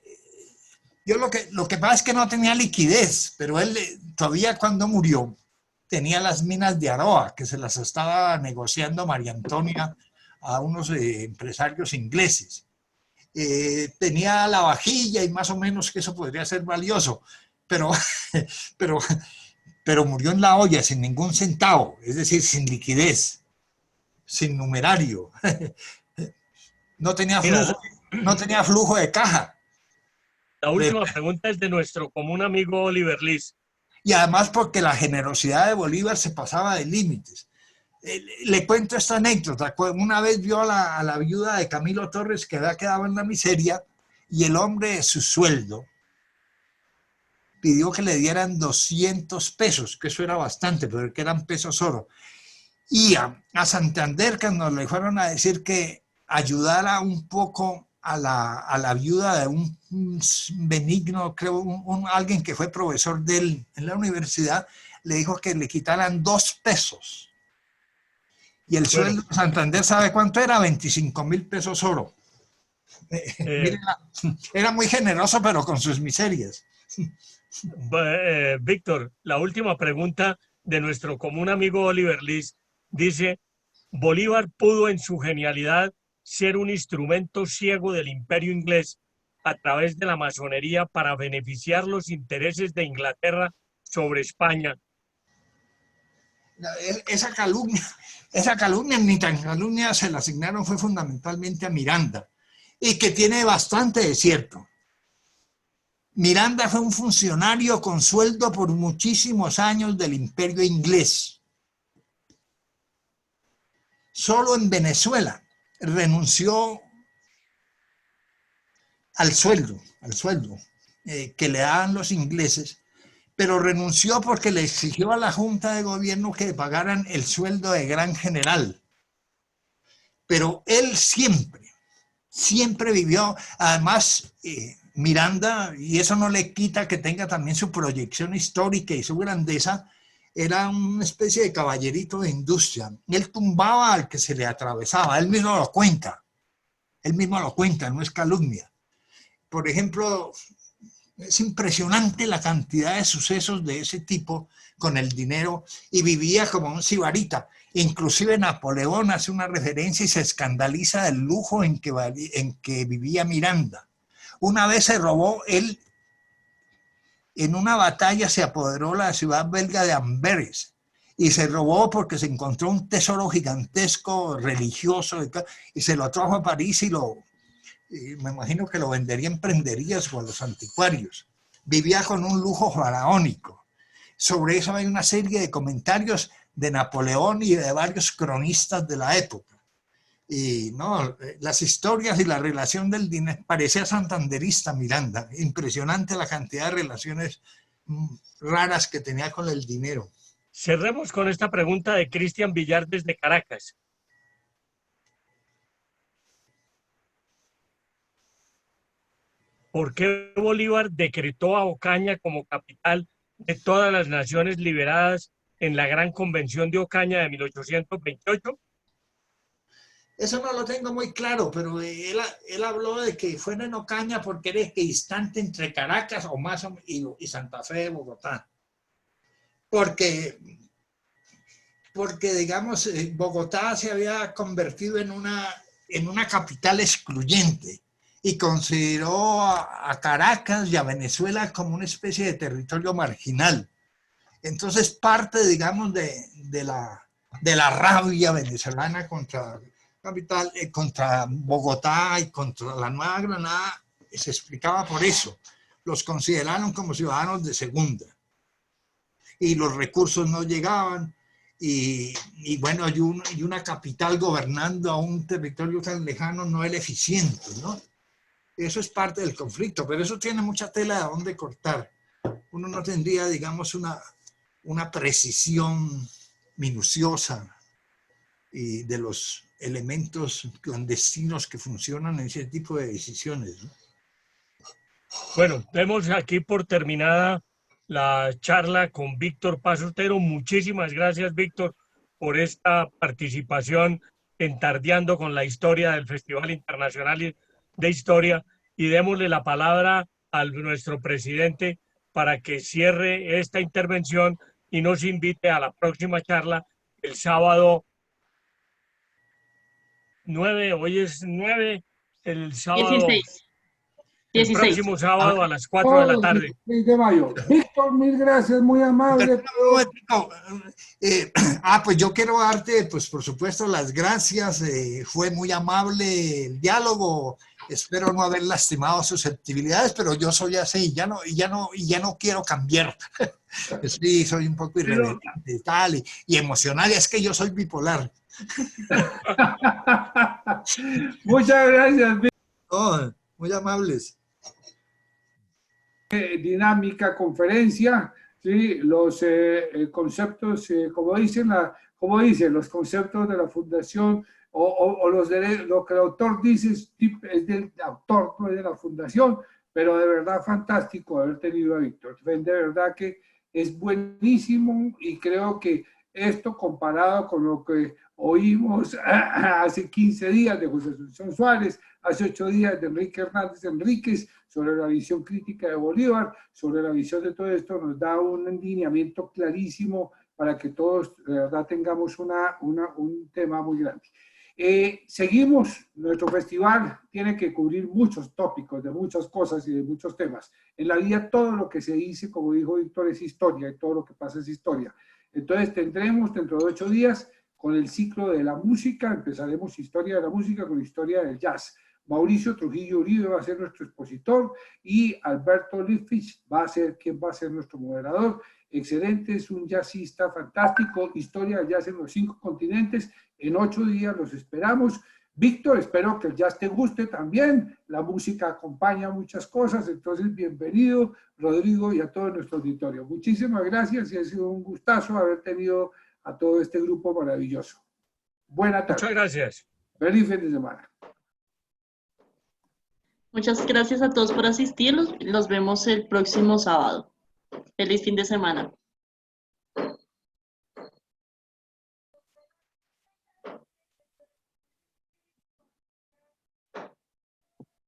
yo lo que pasa es que no tenía liquidez, pero él todavía cuando murió tenía las minas de Aroa, que se las estaba negociando María Antonia a unos empresarios ingleses. Tenía la vajilla y más o menos que eso podría ser valioso, pero, pero, pero murió en la olla sin ningún centavo, es decir, sin liquidez, sin numerario, no tenía Mira, flujo, no tenía flujo de caja. La última pregunta es de nuestro común amigo Oliver Liz. Y además porque la generosidad de Bolívar se pasaba de límites. Le cuento esta anécdota. Una vez vio a la viuda de Camilo Torres que había quedado en la miseria y el hombre de su sueldo pidió que le dieran 200 pesos, que eso era bastante, pero que eran pesos oro. Y a Santander, cuando le fueron a decir que ayudara un poco a la viuda de un benigno, creo, alguien que fue profesor de él en la universidad, le dijo que le quitaran 2 pesos. Y el sueldo de Santander, ¿sabe cuánto era? 25.000 pesos oro. Era muy generoso, pero con sus miserias. Víctor, la última pregunta de nuestro común amigo Oliver Liz dice: Bolívar pudo en su genialidad ser un instrumento ciego del imperio inglés a través de la masonería para beneficiar los intereses de Inglaterra sobre España. Esa calumnia, ni tan calumnia, se la asignaron fue fundamentalmente a Miranda, y que tiene bastante de cierto. Miranda fue un funcionario con sueldo por muchísimos años del imperio inglés. Solo en Venezuela renunció al sueldo que le daban los ingleses, pero renunció porque le exigió a la Junta de Gobierno que le pagaran el sueldo de gran general. Pero él siempre vivió, además Miranda, y eso no le quita que tenga también su proyección histórica y su grandeza, era una especie de caballerito de industria. Él tumbaba al que se le atravesaba, él mismo lo cuenta, no es calumnia. Por ejemplo, es impresionante la cantidad de sucesos de ese tipo con el dinero, y vivía como un sibarita. Inclusive Napoleón hace una referencia y se escandaliza del lujo en que vivía Miranda. Una vez se robó, él en una batalla se apoderó de la ciudad belga de Amberes, y se robó porque se encontró un tesoro gigantesco religioso y se lo trajo a París y me imagino que lo vendería en prenderías o a los anticuarios. Vivía con un lujo faraónico. Sobre eso hay una serie de comentarios de Napoleón y de varios cronistas de la época. Y no, las historias y la relación del dinero, parecía santanderista Miranda, impresionante la cantidad de relaciones raras que tenía con el dinero. Cerremos con esta pregunta de Cristian Villar desde Caracas. ¿Por qué Bolívar decretó a Ocaña como capital de todas las naciones liberadas en la Gran Convención de Ocaña de 1828? Eso no lo tengo muy claro, pero él habló de que fuera en Ocaña porque era equidistante entre Caracas o más y Santa Fe de Bogotá. Porque digamos, Bogotá se había convertido en una capital excluyente y consideró a Caracas y a Venezuela como una especie de territorio marginal. Entonces parte, digamos, de la rabia venezolana contra Bogotá y contra la Nueva Granada se explicaba por eso. Los consideraron como ciudadanos de segunda y los recursos no llegaban. Y bueno, y una capital gobernando a un territorio tan lejano no era eficiente, ¿no? Eso es parte del conflicto, pero eso tiene mucha tela de dónde cortar. Uno no tendría, digamos, una precisión minuciosa y de los elementos clandestinos que funcionan en ese tipo de decisiones, ¿no? Bueno, demos aquí por terminada la charla con Víctor Paz Otero. Muchísimas gracias, Víctor, por esta participación en Tardeando con la Historia del Festival Internacional de Historia, y démosle la palabra a nuestro presidente para que cierre esta intervención y nos invite a la próxima charla el sábado 9, hoy es 9, el sábado 16. El próximo sábado a las 4 de la tarde. 16 de mayo. Víctor, mil gracias, muy amable. Pues yo quiero darte, pues por supuesto, las gracias. Fue muy amable el diálogo Espero no haber lastimado susceptibilidades, pero yo soy así, ya no quiero cambiar. Sí, soy un poco irreverente y tal, y emocional, y es que yo soy bipolar. Muchas gracias, Víctor. Oh, muy amables. Dinámica, conferencia, ¿sí? Los conceptos, como dicen, los conceptos de la fundación o lo que el autor dice es del autor, no es de la fundación, pero de verdad fantástico haber tenido a Víctor. De verdad que es buenísimo y creo que esto comparado con lo que oímos hace 15 días de José Asunción Suárez, hace 8 días de Enrique Hernández Enríquez, sobre la visión crítica de Bolívar, sobre la visión de todo esto, nos da un lineamiento clarísimo para que todos de verdad tengamos un tema muy grande. Seguimos, nuestro festival tiene que cubrir muchos tópicos de muchas cosas y de muchos temas. En la vida todo lo que se dice, como dijo Víctor, es historia y todo lo que pasa es historia. Entonces tendremos dentro de 8 días con el ciclo de la música, empezaremos historia de la música con historia del jazz. Mauricio Trujillo Uribe va a ser nuestro expositor y Alberto Littfich va a ser quien va a ser nuestro moderador. Excelente, es un jazzista fantástico, historia del jazz en los 5 continentes. En 8 días los esperamos. Víctor, espero que el jazz te guste también. La música acompaña muchas cosas, entonces bienvenido, Rodrigo, y a todo nuestro auditorio. Muchísimas gracias y ha sido un gustazo haber tenido a todo este grupo maravilloso. Buena tarde. Muchas gracias. Feliz fin de semana. Muchas gracias a todos por asistir. Los vemos el próximo sábado. Feliz fin de semana.